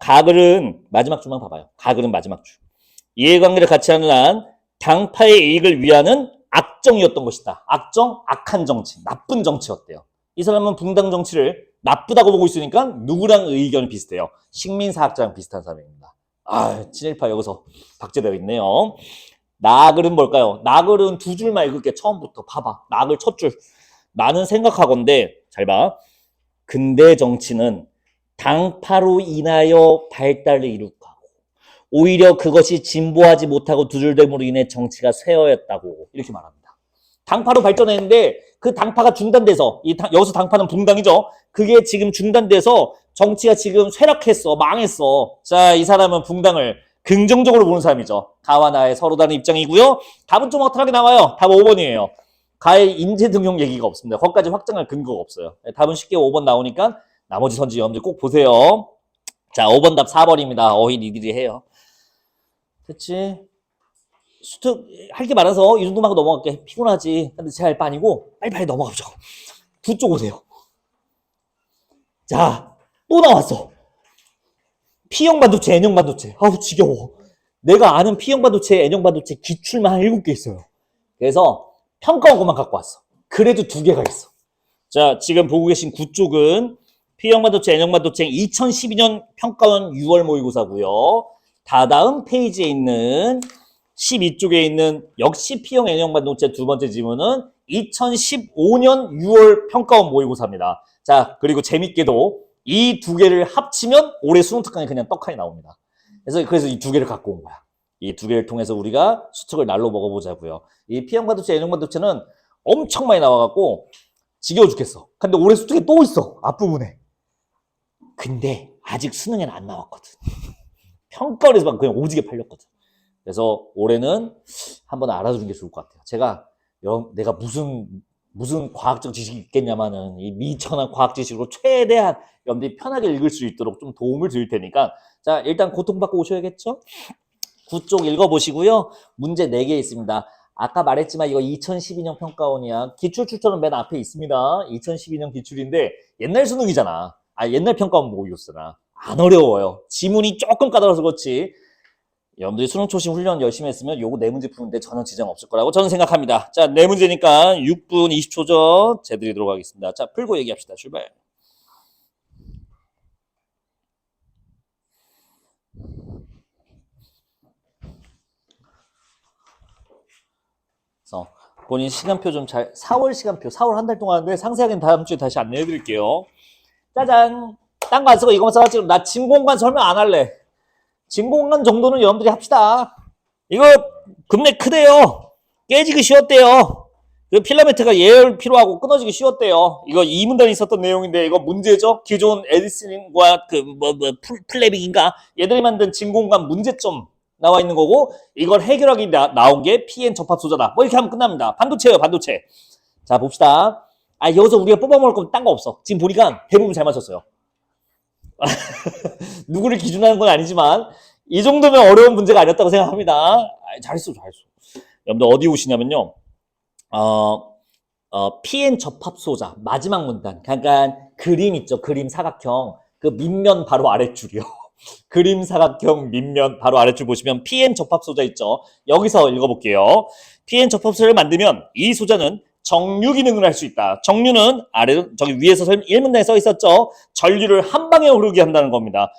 가글은 마지막 줄만 봐봐요. 가글은 마지막 줄. 이해관계를 같이 하는 한 당파의 이익을 위하는 악정이었던 것이다. 악정, 악한 정치, 나쁜 정치였대요. 이 사람은 붕당 정치를 나쁘다고 보고 있으니까 누구랑 의견이 비슷해요? 식민사학자랑 비슷한 사람입니다. 친일파 여기서 박제되어 있네요. 나글은 뭘까요? 나글은 두 줄만 읽을게. 처음부터 봐봐. 나글 첫 줄. 나는 생각하건대 잘 봐. 근대 정치는 당파로 인하여 발달을 이룩하고 오히려 그것이 진보하지 못하고 두줄됨으로 인해 정치가 쇠어였다고 이렇게 말합니다. 당파로 발전했는데 그 당파가 중단돼서 여기서 당파는 붕당이죠. 그게 지금 중단돼서 정치가 지금 쇠락했어. 망했어. 자, 이 사람은 붕당을 긍정적으로 보는 사람이죠. 가와 나의 서로 다른 입장이고요. 답은 좀 허탈하게 나와요. 답 5번이에요. 가의 인재 등용 얘기가 없습니다. 거기까지 확정할 근거가 없어요. 답은 쉽게 5번 나오니까 나머지 선지 여러분들 꼭 보세요. 자, 5번 답 4번입니다. 어휘 니들이 해요. 됐지? 수특 할 게 많아서 이 정도만 하고 넘어갈게. 피곤하지. 근데 제 할 바 아니고 빨리빨리 넘어가보죠. 두 쪽 오세요. 자, 또 나왔어. P형 반도체, N형 반도체. 아우 지겨워. 내가 아는 P형 반도체, N형 반도체 기출만 한 7개 있어요. 그래서 평가원 것만 갖고 왔어. 그래도 2개가 있어. 자, 지금 보고 계신 9쪽은 P형 반도체, N형 반도체 2012년 평가원 6월 모의고사고요. 다다음 페이지에 있는 12쪽에 있는 역시 P형 N형 반도체 두 번째 지문은 2015년 6월 평가원 모의고사입니다. 자, 그리고 재밌게도 이 두 개를 합치면 올해 수능 특강이 그냥 떡하니 나옵니다. 그래서 이 두 개를 갖고 온 거야. 이 두 개를 통해서 우리가 수특을 날로 먹어보자고요. 이 P형 반도체, N형 반도체는 엄청 많이 나와갖고 지겨워 죽겠어. 근데 올해 수특이 또 있어. 앞부분에. 근데 아직 수능에는 안 나왔거든. 평가원에서만 그냥 오지게 팔렸거든. 그래서 올해는 한번 알아두는 게 좋을 것 같아요. 내가 무슨 과학적 지식이 있겠냐마는 이 미천한 과학 지식으로 최대한 여러분들이 편하게 읽을 수 있도록 좀 도움을 드릴 테니까 자 일단 고통받고 오셔야겠죠? 9쪽 읽어보시고요. 문제 4개 있습니다. 아까 말했지만 이거 2012년 평가원이야. 기출 출처는 맨 앞에 있습니다. 2012년 기출인데 옛날 수능이잖아. 옛날 평가원 모의고사잖아. 안 어려워요. 지문이 조금 까다로워서 그렇지. 여러분들이 수능 초심 훈련 열심히 했으면 요거 4문제 푸는데 전혀 지장 없을 거라고 저는 생각합니다. 자, 4문제니까 6분 20초 전 재드리도록 하겠습니다. 자, 풀고 얘기합시다. 출발. 그래서 본인 시간표 좀 4월 시간표, 4월 한 달 동안 하는데 상세하게는 다음 주에 다시 안내해 드릴게요. 짜잔. 딴 거 안 쓰고 이거만 써가지고 나 진공관 설명 안 할래. 진공관 정도는 여러분들이 합시다. 이거 급내 크대요. 깨지기 쉬웠대요. 그 필라멘트가 예열 필요하고 끊어지기 쉬웠대요. 이거 2문단에 있었던 내용인데 이거 문제죠. 기존 에디슨과 플래빅인가 얘들이 만든 진공관 문제점 나와 있는 거고 이걸 해결하기 나온 게 PN 접합 소자다. 뭐 이렇게 하면 끝납니다. 반도체예요, 반도체. 자 봅시다. 여기서 우리가 뽑아먹을 거면 딴 거 없어. 지금 보니까 대부분 잘 맞췄어요. 누구를 기준하는 건 아니지만 이 정도면 어려운 문제가 아니었다고 생각합니다. 잘했어. 여러분들 어디 오시냐면요. PN 접합소자 마지막 문단. 그러니까 그림 있죠. 그림 사각형. 그 밑면 바로 아래줄이요. 그림 사각형 밑면 바로 아래줄 보시면 PN 접합소자 있죠. 여기서 읽어볼게요. PN 접합소자를 만들면 이 소자는 정류 기능을 할 수 있다. 정류는 저기 위에서 1문단에 써 있었죠. 전류를 한 방에 흐르게 한다는 겁니다.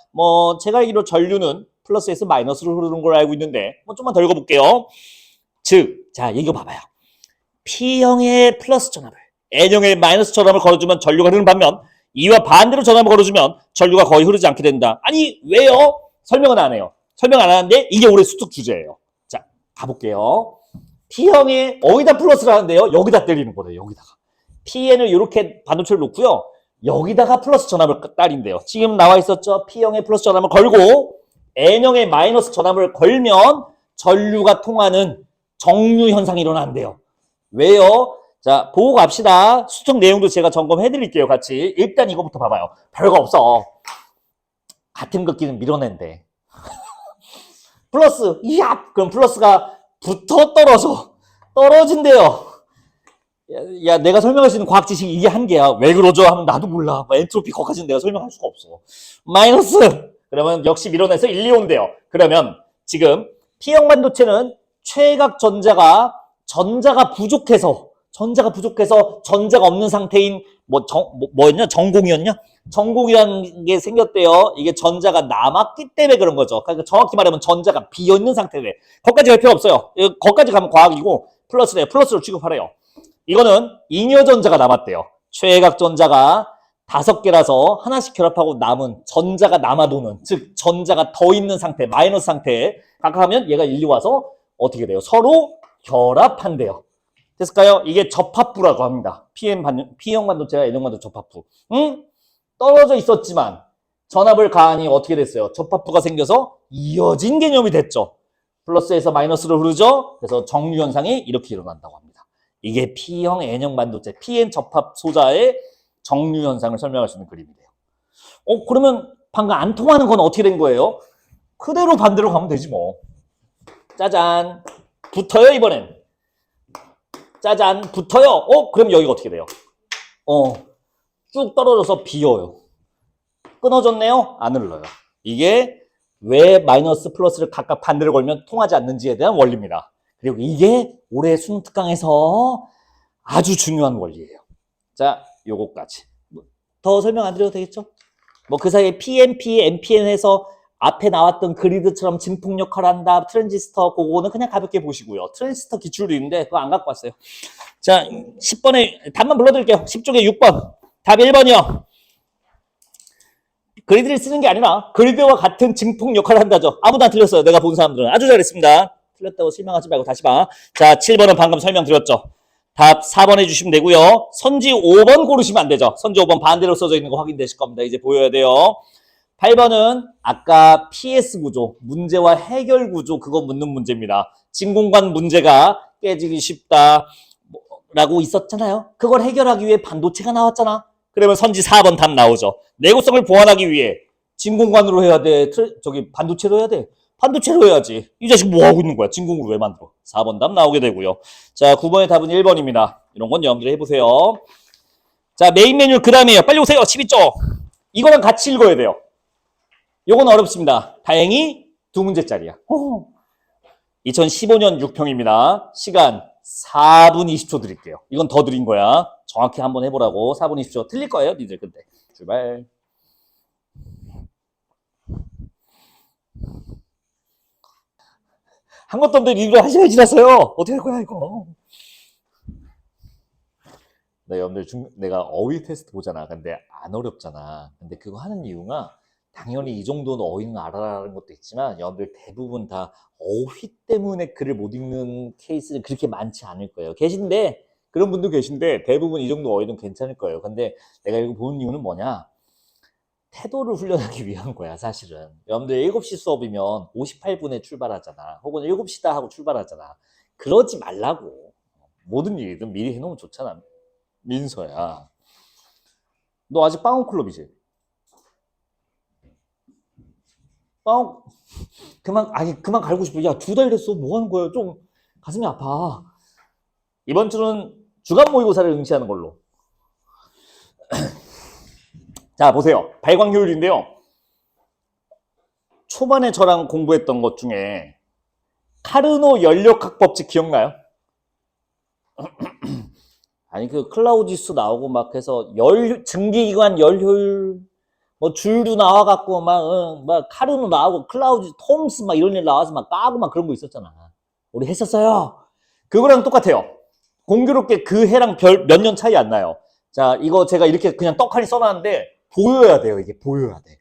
제가 알기로 전류는 플러스에서 마이너스로 흐르는 걸 알고 있는데 좀만 더 읽어볼게요. 즉, 자 읽어봐봐요. P형의 플러스 전압을 N형의 마이너스 전압을 걸어주면 전류가 흐르는 반면 이와 반대로 전압을 걸어주면 전류가 거의 흐르지 않게 된다. 아니 왜요? 설명은 안 해요. 설명 안 하는데 이게 올해 수특 주제예요. 자 가볼게요. P형이 어디다 플러스를 하는데요? 여기다 때리는 거래요. 여기다가. PN을 이렇게 반도체를 놓고요. 여기다가 플러스 전압을 딸인데요. 지금 나와 있었죠? P형의 플러스 전압을 걸고 N형의 마이너스 전압을 걸면 전류가 통하는 정류 현상이 일어난대요. 왜요? 자, 보고 갑시다. 수특 내용도 제가 점검해 드릴게요. 같이. 일단 이거부터 봐봐요. 별거 없어. 같은 긋기는 밀어낸대. 플러스, 그럼 플러스가 붙어 떨어진대요. 야, 내가 설명할 수 있는 과학 지식이 이게 한계야. 왜 그러죠? 하면 나도 몰라. 엔트로피 거까지는 내가 설명할 수가 없어. 마이너스. 그러면 역시 밀어내서 1, 2 온대요. 그러면 지금 P형 반도체는 최각 전자가 부족해서 전자가 없는 상태인 뭐였냐? 전공이었냐? 전공이라는 게 생겼대요. 이게 전자가 남았기 때문에 그런 거죠. 그러니까 정확히 말하면 전자가 비어있는 상태래. 거기까지 갈 필요 없어요. 거기까지 가면 과학이고 플러스래요. 플러스로 취급하래요. 이거는 잉여 전자가 남았대요. 최각 전자가 5개라서 하나씩 결합하고 남은 전자가 남아도는, 즉 전자가 더 있는 상태, 마이너스 상태에 각하면 얘가 일리 와서 어떻게 돼요? 서로 결합한대요. 됐을까요? 이게 접합부라고 합니다. P형 반도체가 N형 반도체 접합부. 떨어져 있었지만 전압을 가하니 어떻게 됐어요? 접합부가 생겨서 이어진 개념이 됐죠. 플러스에서 마이너스로 흐르죠. 그래서 정류 현상이 이렇게 일어난다고 합니다. 이게 P형 N형 반도체, PN 접합 소자의 정류 현상을 설명할 수 있는 그림이래요. 그러면 방금 안 통하는 건 어떻게 된 거예요? 그대로 반대로 가면 되지 뭐. 짜잔. 붙어요, 이번엔. 짜잔. 붙어요. 그럼 여기가 어떻게 돼요? 쭉 떨어져서 비어요. 끊어졌네요? 안 흘러요. 이게 왜 마이너스 플러스를 각각 반대로 걸면 통하지 않는지에 대한 원리입니다. 그리고 이게 올해 수능 특강에서 아주 중요한 원리예요. 자, 요거까지. 더 설명 안 드려도 되겠죠? 그 사이에 PNP, NPN 해서 앞에 나왔던 그리드처럼 진폭 역할을 한다. 트랜지스터, 그거는 그냥 가볍게 보시고요. 트랜지스터 기출도 있는데 그거 안 갖고 왔어요. 자, 10번에 답만 불러드릴게요. 10쪽에 6번. 답 1번이요. 그리드를 쓰는 게 아니라 그리드와 같은 증폭 역할을 한다죠. 아무도 안 틀렸어요. 내가 본 사람들은. 아주 잘했습니다. 틀렸다고 실망하지 말고 다시 봐. 자, 7번은 방금 설명드렸죠. 답 4번 해주시면 되고요. 선지 5번 고르시면 안 되죠. 선지 5번 반대로 써져 있는 거 확인되실 겁니다. 이제 보여야 돼요. 8번은 아까 PS 구조, 문제와 해결 구조 그거 묻는 문제입니다. 진공관 문제가 깨지기 쉽다 라고 있었잖아요. 그걸 해결하기 위해 반도체가 나왔잖아. 그러면 선지 4번 답 나오죠. 내구성을 보완하기 위해 진공관으로 해야 돼? 반도체로 해야 돼? 반도체로 해야지. 이 자식 뭐 하고 있는 거야? 진공으로 왜 만들어? 4번 답 나오게 되고요. 자, 9번의 답은 1번입니다. 이런 건 여러분들 해보세요. 자, 메인 메뉴 그 다음이에요. 빨리 오세요. 12조. 이거랑 같이 읽어야 돼요. 요건 어렵습니다. 다행히 두 문제짜리야. 2015년 6평입니다. 시간 4분 20초 드릴게요. 이건 더 드린 거야. 정확히 한번 해보라고. 4분 20초. 틀릴 거예요, 니들 근데. 출발. 한 것도 없는데 리뷰를 1시간이 지났어요. 어떻게 할 거야, 이거. 네, 여러분들 내가 어휘 테스트 보잖아. 근데 안 어렵잖아. 근데 그거 하는 이유가 당연히 이 정도는 어휘는 알아라는 것도 있지만 여러분들 대부분 다 어휘 때문에 글을 못 읽는 케이스는 그렇게 많지 않을 거예요. 계신데 그런 분도 계신데 대부분 이 정도 어휘는 괜찮을 거예요. 근데 내가 이거 보는 이유는 뭐냐? 태도를 훈련하기 위한 거야, 사실은. 여러분들 7시 수업이면 58분에 출발하잖아. 혹은 7시다 하고 출발하잖아. 그러지 말라고. 모든 일이든 미리 해놓으면 좋잖아. 민서야. 너 아직 빵원클럽이지? 빵원, 그만 갈고 싶어. 야, 2달 됐어. 뭐 하는 거야? 좀 가슴이 아파. 이번 주는 주간 모의고사를 응시하는 걸로. 자, 보세요. 발광 효율인데요. 초반에 저랑 공부했던 것 중에 카르노 연력학 법칙 기억나요? 아니, 그 클라우지수 나오고 막 해서 증기기관 열효율, 뭐 줄도 나와갖고 막 카르노 나오고 클라우지, 톰스 막 이런 일 나와서 막 까고 막 그런 거 있었잖아. 우리 했었어요. 그거랑 똑같아요. 공교롭게 그 해랑 몇 년 차이 안 나요. 자, 이거 제가 이렇게 그냥 떡하니 써놨는데 보여야 돼요. 이게 보여야 돼.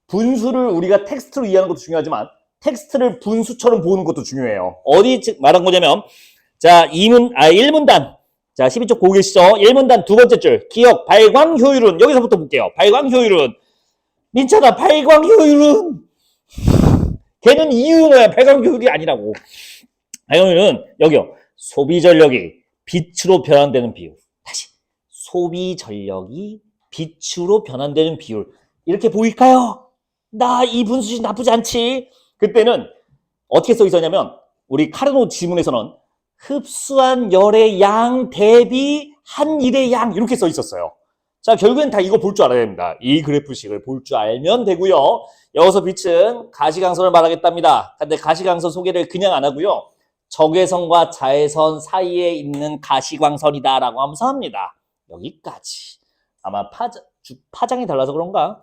분수를 우리가 텍스트로 이해하는 것도 중요하지만 텍스트를 분수처럼 보는 것도 중요해요. 어디 말한 거냐면 자, 1문단. 자, 12쪽 보고 계시죠? 1문단 두 번째 줄. 기억, 발광 효율은 여기서부터 볼게요. 발광 효율은 민찬아, 발광 효율은 걔는 이유는 발광 효율이 아니라고. 발광 효율은 여기요. 소비 전력이 빛으로 변환되는 비율. 다시. 소비 전력이 빛으로 변환되는 비율. 이렇게 보일까요? 나 이 분수식 나쁘지 않지? 그때는 어떻게 써 있었냐면 우리 카르노 지문에서는 흡수한 열의 양 대비 한 일의 양 이렇게 써 있었어요. 자, 결국엔 다 이거 볼 줄 알아야 됩니다. 이 그래프식을 볼 줄 알면 되고요. 여기서 빛은 가시광선을 말하겠답니다. 근데 가시광선 소개를 그냥 안 하고요. 적외선과 자외선 사이에 있는 가시광선이다라고 하면서 합니다. 여기까지. 아마 파장이 달라서 그런가?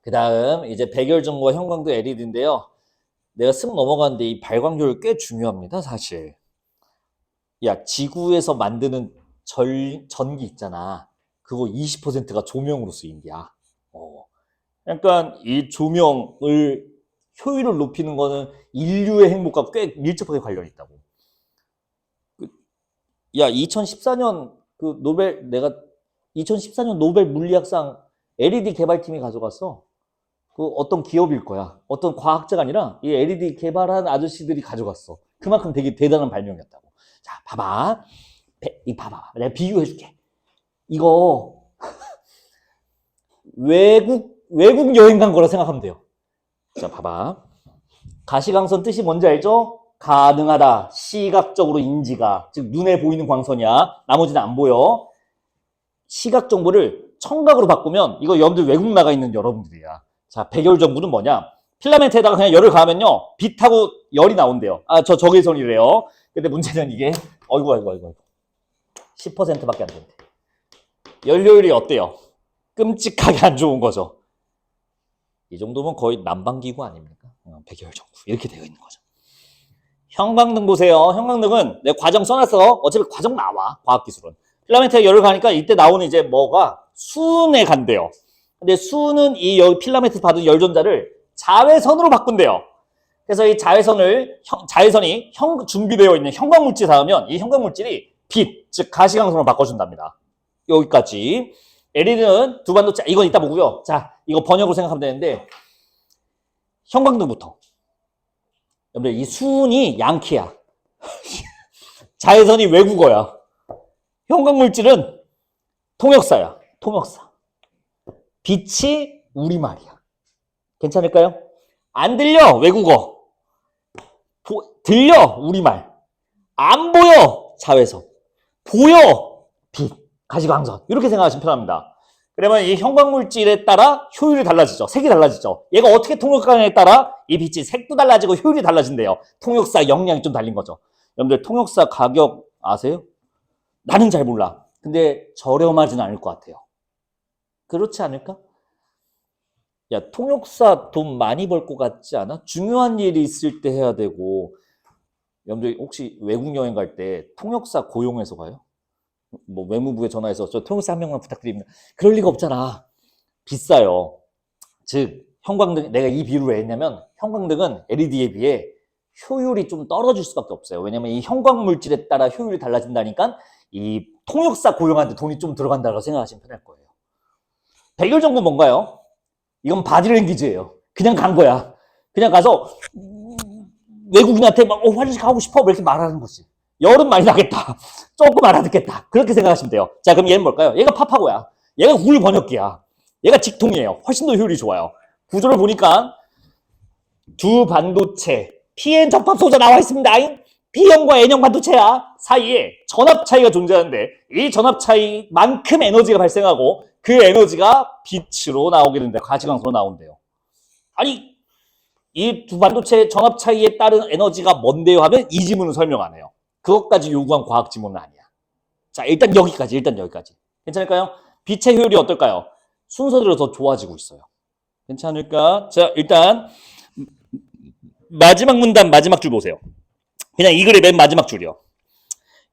그 다음 이제 백열전과 형광등 LED인데요. 내가 쓱 넘어가는데 이 발광효율 꽤 중요합니다, 사실. 야, 지구에서 만드는 전기 있잖아. 그거 20%가 조명으로 쓰인대야. 그러니까 이 조명을 효율을 높이는 거는 인류의 행복과 꽤 밀접하게 관련이 있다고. 야, 2014년 내가 2014년 노벨 물리학상 LED 개발팀이 가져갔어. 그 어떤 기업일 거야. 어떤 과학자가 아니라 이 LED 개발한 아저씨들이 가져갔어. 그만큼 되게 대단한 발명이었다고. 자, 봐봐. 봐봐. 내가 비유해줄게. 이거 외국 여행 간 거라 생각하면 돼요. 자, 봐봐. 가시광선 뜻이 뭔지 알죠? 가능하다. 시각적으로 인지가. 즉 눈에 보이는 광선이야. 나머지는 안 보여. 시각 정보를 청각으로 바꾸면 이거 여러분들 외국 나가 있는 여러분들이야. 자, 백열 전구는 뭐냐? 필라멘트에다가 그냥 열을 가하면요. 빛하고 열이 나온대요. 아, 적외선이래요. 근데 문제는 이게 어이구 10%밖에 안 된대. 연료율이 어때요? 끔찍하게 안 좋은 거죠. 이 정도면 거의 난방기구 아닙니까? 백열 전구 이렇게 되어 있는 거죠. 형광등 보세요. 형광등은 내 과정 써놨어. 어차피 과정 나와. 과학기술은. 필라멘트에 열을 가니까 이때 나오는 이제 뭐가 수은에 간대요. 근데 수는 이 여기 필라멘트 받은 열전자를 자외선으로 바꾼대요. 그래서 이 자외선이 준비되어 있는 형광물질에 닿으면 이 형광물질이 빛, 즉 가시광선으로 바꿔준답니다. 여기까지. LED는 두 반도체, 이건 이따 보고요. 자, 이거 번역으로 생각하면 되는데, 형광등부터. 여러분들, 이 수은이 양키야. 자외선이 외국어야. 형광물질은 통역사야. 통역사. 빛이 우리말이야. 괜찮을까요? 안 들려, 외국어. 들려, 우리말. 안 보여, 자외선. 보여, 빛, 가시광선. 이렇게 생각하시면 편합니다. 그러면 이 형광물질에 따라 효율이 달라지죠. 색이 달라지죠. 얘가 어떻게 통역하느냐에 따라 이 빛이 색도 달라지고 효율이 달라진대요. 통역사 역량이 좀 달린 거죠. 여러분들 통역사 가격 아세요? 나는 잘 몰라. 근데 저렴하지는 않을 것 같아요. 그렇지 않을까? 야, 통역사 돈 많이 벌 것 같지 않아? 중요한 일이 있을 때 해야 되고. 여러분들 혹시 외국 여행 갈 때 통역사 고용해서 가요? 뭐 외무부에 전화해서 저 통역사 한 명만 부탁드립니다. 그럴 리가 없잖아. 비싸요. 즉 형광등, 내가 이 비유를 왜 했냐면 형광등은 LED에 비해 효율이 좀 떨어질 수밖에 없어요. 왜냐면 이 형광물질에 따라 효율이 달라진다니까 이 통역사 고용하는데 돈이 좀 들어간다고 생각하시면 편할 거예요. 백열전구 뭔가요? 이건 바디랭귀지예요. 그냥 간 거야. 그냥 가서 외국인한테 막 화장실 가고 싶어 이렇게 말하는 거지. 열은 많이 나겠다. 조금 알아듣겠다. 그렇게 생각하시면 돼요. 자, 그럼 얘는 뭘까요? 얘가 파파고야. 얘가 구글 번역기야. 얘가 직통이에요. 훨씬 더 효율이 좋아요. 구조를 보니까 두 반도체 PN 접합 소자 나와 있습니다. P형과 N형 반도체야. 사이에 전압 차이가 존재하는데 이 전압 차이만큼 에너지가 발생하고 그 에너지가 빛으로 나오게 된다. 가시광선으로 나온대요. 아니, 이 두 반도체 전압 차이에 따른 에너지가 뭔데요? 하면 이 지문은 설명 안 해요. 그것까지 요구한 과학 지문은 아니야. 자, 일단 여기까지. 괜찮을까요? 빛의 효율이 어떨까요? 순서대로 더 좋아지고 있어요. 괜찮을까? 자, 일단 마지막 문단 마지막 줄 보세요. 그냥 이 글의 맨 마지막 줄이요.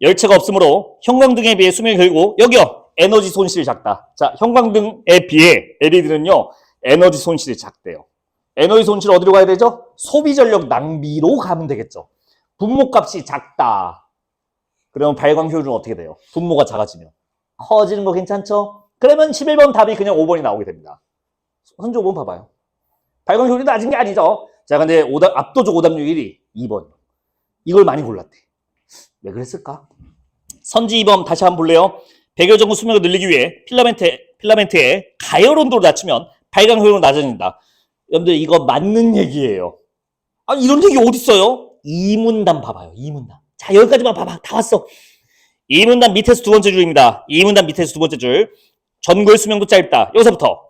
열체가 없으므로 형광등에 비해 수명이 길고 여기요. 에너지 손실이 작다. 자, 형광등에 비해 LED는요. 에너지 손실이 작대요. 에너지 손실 어디로 가야 되죠? 소비 전력 낭비로 가면 되겠죠. 분모 값이 작다. 그러면 발광 효율은 어떻게 돼요? 분모가 작아지면. 커지는 거 괜찮죠? 그러면 11번 답이 그냥 5번이 나오게 됩니다. 선지 5번 봐봐요. 발광 효율이 낮은 게 아니죠. 자, 근데 압도적 오답률 1위 2번. 이걸 많이 골랐대. 왜 그랬을까? 선지 2번 다시 한번 볼래요? 백열전구 수명을 늘리기 위해 필라멘트의 가열 온도를 낮추면 발광 효율은 낮아진다. 여러분들 이거 맞는 얘기예요. 아니 이런 얘기 어디 있어요? 이문단 봐봐요. 이문단. 자, 여기까지만 봐봐. 다 왔어. 이문단 밑에서 두 번째 줄입니다. 이문단 밑에서 두 번째 줄. 전구의 수명도 짧다. 여기서부터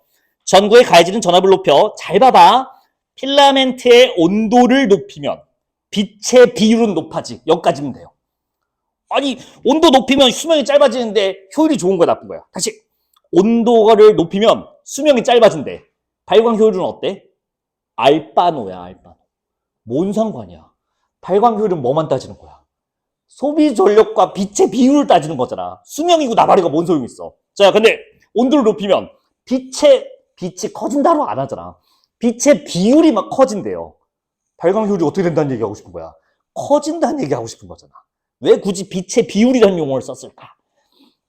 전구에 가해지는 전압을 높여, 잘 봐봐. 필라멘트의 온도를 높이면 빛의 비율은 높아지. 여기까지면 돼요. 아니 온도 높이면 수명이 짧아지는데 효율이 좋은 거야 나쁜 거야? 다시. 온도를 높이면 수명이 짧아진대. 발광 효율은 어때? 알바노야, 알바노. 뭔 상관이야? 발광 효율은 뭐만 따지는 거야? 소비 전력과 빛의 비율을 따지는 거잖아. 수명이고 나발이고 뭔 소용이 있어. 자, 근데 온도를 높이면 빛이 커진다로 안 하잖아. 빛의 비율이 막 커진대요. 발광 효율이 어떻게 된다는 얘기하고 싶은 거야? 커진다는 얘기하고 싶은 거잖아. 왜 굳이 빛의 비율이라는 용어를 썼을까?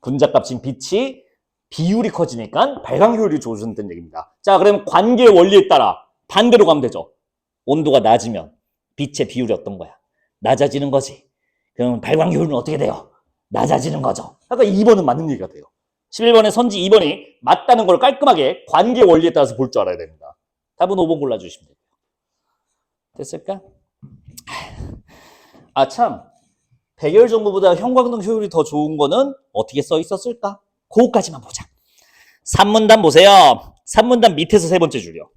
분자값인 빛이 비율이 커지니까 발광 효율이 좋아진다는 얘기입니다. 자, 그럼 관계의 원리에 따라 반대로 가면 되죠. 온도가 낮으면 빛의 비율이 어떤 거야? 낮아지는 거지. 그럼 발광 효율은 어떻게 돼요? 낮아지는 거죠. 아까 2번은 맞는 얘기가 돼요. 11번의 선지 2번이 맞다는 걸 깔끔하게 관계 원리에 따라서 볼 줄 알아야 됩니다. 답은 5번 골라주시면 돼요. 됐을까? 아, 참. 백열전구보다 형광등 효율이 더 좋은 거는 어떻게 써 있었을까? 그거까지만 보자. 3문단 보세요. 3문단 밑에서 세 번째 줄이요.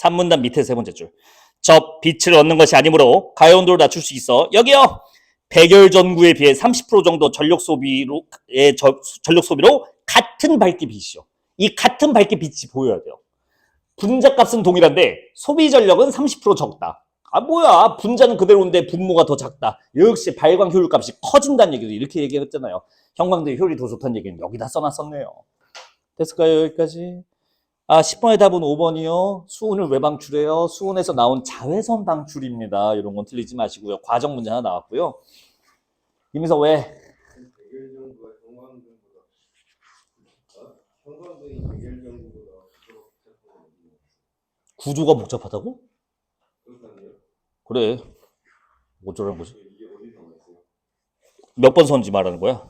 3문단 밑에서 세 번째 줄. 저 빛을 얻는 것이 아니므로 가해 온도를 낮출 수 있어. 여기요. 백열전구에 비해 30% 정도 전력 소비로 같은 밝기 빛이요. 이 같은 밝기 빛이 보여야 돼요. 분자값은 동일한데 소비 전력은 30% 적다. 아 뭐야, 분자는 그대로인데 분모가 더 작다. 역시 발광 효율 값이 커진다는 얘기도 이렇게 얘기했잖아요. 형광등 효율이 더 좋다는 얘기는 여기다 써놨었네요. 됐을까요? 여기까지? 아, 10번의 답은 5번이요. 수은을 왜 방출해요? 수은에서 나온 자외선 방출입니다. 이런 건 틀리지 마시고요. 과정 문제 하나 나왔고요. 김희서 왜? 백일정부가 형광등이 백일정부보다 구조가 복잡하다고? 그렇다니요? 그래. 어쩌라는 거지? 이게 어디 나와 있어요? 몇 번 선지 말하는 거야?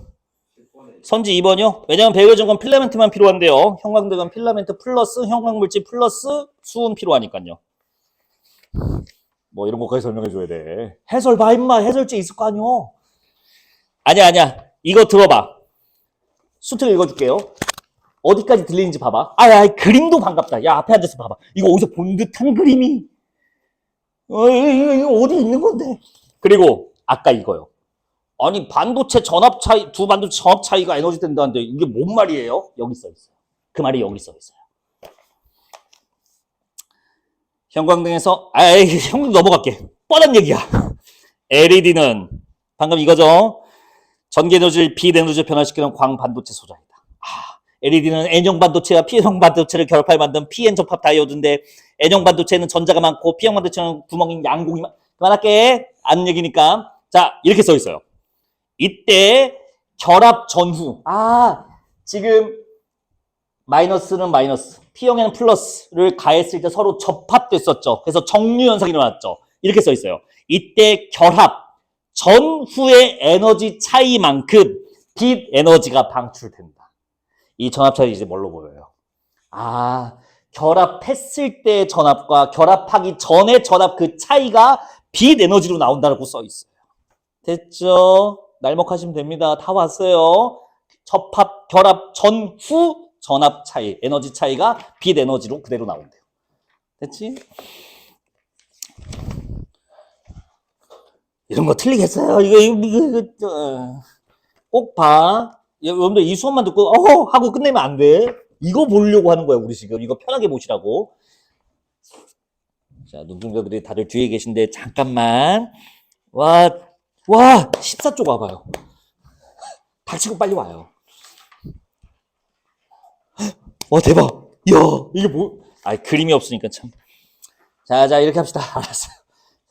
10번에 선지 2번이요? 왜냐면 백열전건 필라멘트만 필요한데요. 형광등은 필라멘트 플러스 형광물질 플러스 수은 필요하니까요. 뭐 이런 거까지 설명해줘야 돼. 해설 봐 임마. 해설지 있을 거 아니오. 아니야. 이거 들어봐. 수특 읽어줄게요. 어디까지 들리는지 봐봐. 그림도 반갑다. 야, 앞에 앉아서 봐봐. 이거 어디서 본 듯한 그림이. 이거 어디 있는 건데. 그리고 아까 이거요. 아니 반도체 전압 차이, 두 반도체 전압 차이가 에너지 된다는데 이게 뭔 말이에요? 여기 써 있어요. 그 말이 여기 써 있어요. 형광등에서 형광등 넘어갈게. 뻔한 얘기야. LED는 방금 이거죠. 전기 에너지를 비에너지로 변화시키는 광 반도체 소자이다. LED는 N형 반도체와 P형 반도체를 결합해 만든 PN 접합 다이오드인데 N형 반도체는 전자가 많고 P형 반도체는 구멍인 양공이 그만할게. 아는 얘기니까. 자, 이렇게 써 있어요. 이때 결합 전후. 지금 마이너스는 마이너스, P형에는 플러스를 가했을 때 서로 접합됐었죠. 그래서 정류 현상이 일어났죠. 이렇게 써 있어요. 이때 결합 전후의 에너지 차이만큼 빛 에너지가 방출된다. 이 전압 차이 이제 뭘로 보여요? 결합했을 때 전압과 결합하기 전의 전압 그 차이가 빛 에너지로 나온다고 써 있어요. 됐죠? 날먹하시면 됩니다. 다 왔어요. 접합, 결합 전후 전압 차이, 에너지 차이가 빛 에너지로 그대로 나온대요. 됐지? 이런 거 틀리겠어요? 이거 꼭 봐. 여러분들 이 수업만 듣고 하고 끝내면 안 돼. 이거 보려고 하는 거야 우리 지금. 이거 편하게 보시라고. 자, 눈동자들이 다들 뒤에 계신데 잠깐만. 와 14쪽 와봐요. 닥치고 빨리 와요. 와 대박. 이야 이게 뭐? 그림이 없으니까 참. 자 이렇게 합시다. 알았어요.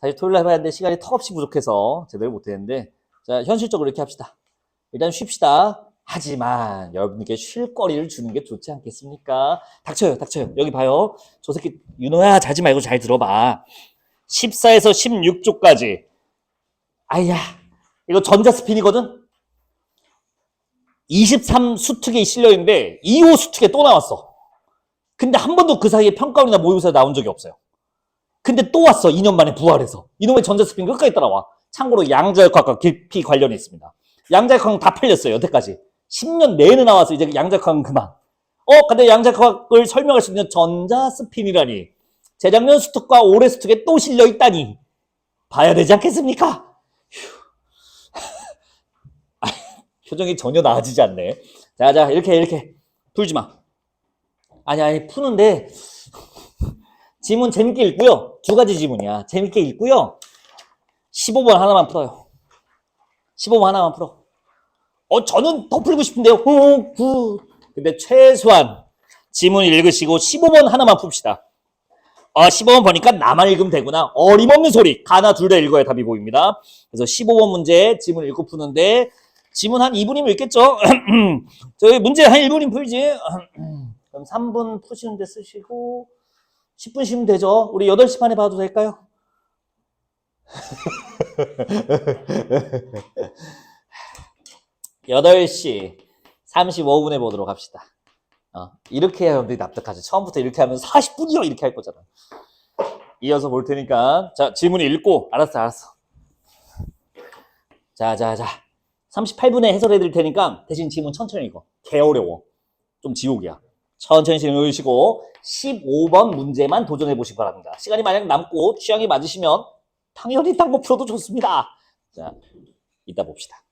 사실 토요일 날 해봐야 하는데 시간이 턱없이 부족해서 제대로 못했는데 자 현실적으로 이렇게 합시다. 일단 쉽시다. 하지만 여러분께 쉴 거리를 주는 게 좋지 않겠습니까? 닥쳐요. 여기 봐요. 저 새끼 윤호야 자지 말고 잘 들어봐. 14에서 16쪽까지. 이거 전자스핀이거든? 23 수특에 실려있는데 2호 수특에 또 나왔어. 근데 한 번도 그 사이에 평가원이나 모의고사에 나온 적이 없어요. 근데 또 왔어. 2년 만에 부활해서. 이놈의 전자스핀 끝까지 따라와. 참고로 양자역학과 깊이 관련이 있습니다. 양자역학은 다 팔렸어요. 여태까지. 10년 내내 나와서 이제 양자역학은 그만. 근데 양자역학을 설명할 수 있는 전자스핀이라니. 재작년 수특과 올해 수특에 또 실려있다니. 봐야 되지 않겠습니까? 표정이 전혀 나아지지 않네. 자, 이렇게. 풀지 마. 아니, 푸는데, 지문 재밌게 읽고요. 두 가지 지문이야. 재밌게 읽고요. 15번 하나만 풀어요. 15번 하나만 풀어. 저는 더 풀고 싶은데요. 근데 최소한 지문 읽으시고 15번 하나만 풉시다. 15번 보니까 나만 읽으면 되구나. 어림없는 소리. 하나, 둘 다 읽어야 답이 보입니다. 그래서 15번 문제 지문 읽고 푸는데 지문 한 2분이면 읽겠죠? 저희 문제 한 1분이면 풀지. 그럼 3분 푸시는데 쓰시고 10분 쉬면 되죠? 우리 8시 반에 봐도 될까요? 8시 35분에 보도록 합시다. 이렇게 해야 여러분들이 납득하죠. 처음부터 이렇게 하면 40분이요 이렇게 할 거잖아. 이어서 볼 테니까 자 지문 읽고 알았어. 자 38분에 해설해 드릴 테니까 대신 지문 천천히 읽어. 개 어려워. 좀 지옥이야. 천천히 읽으시고 15번 문제만 도전해 보시기 바랍니다. 시간이 만약 남고 취향이 맞으시면 당연히 딴 거 풀어도 좋습니다. 자 이따 봅시다.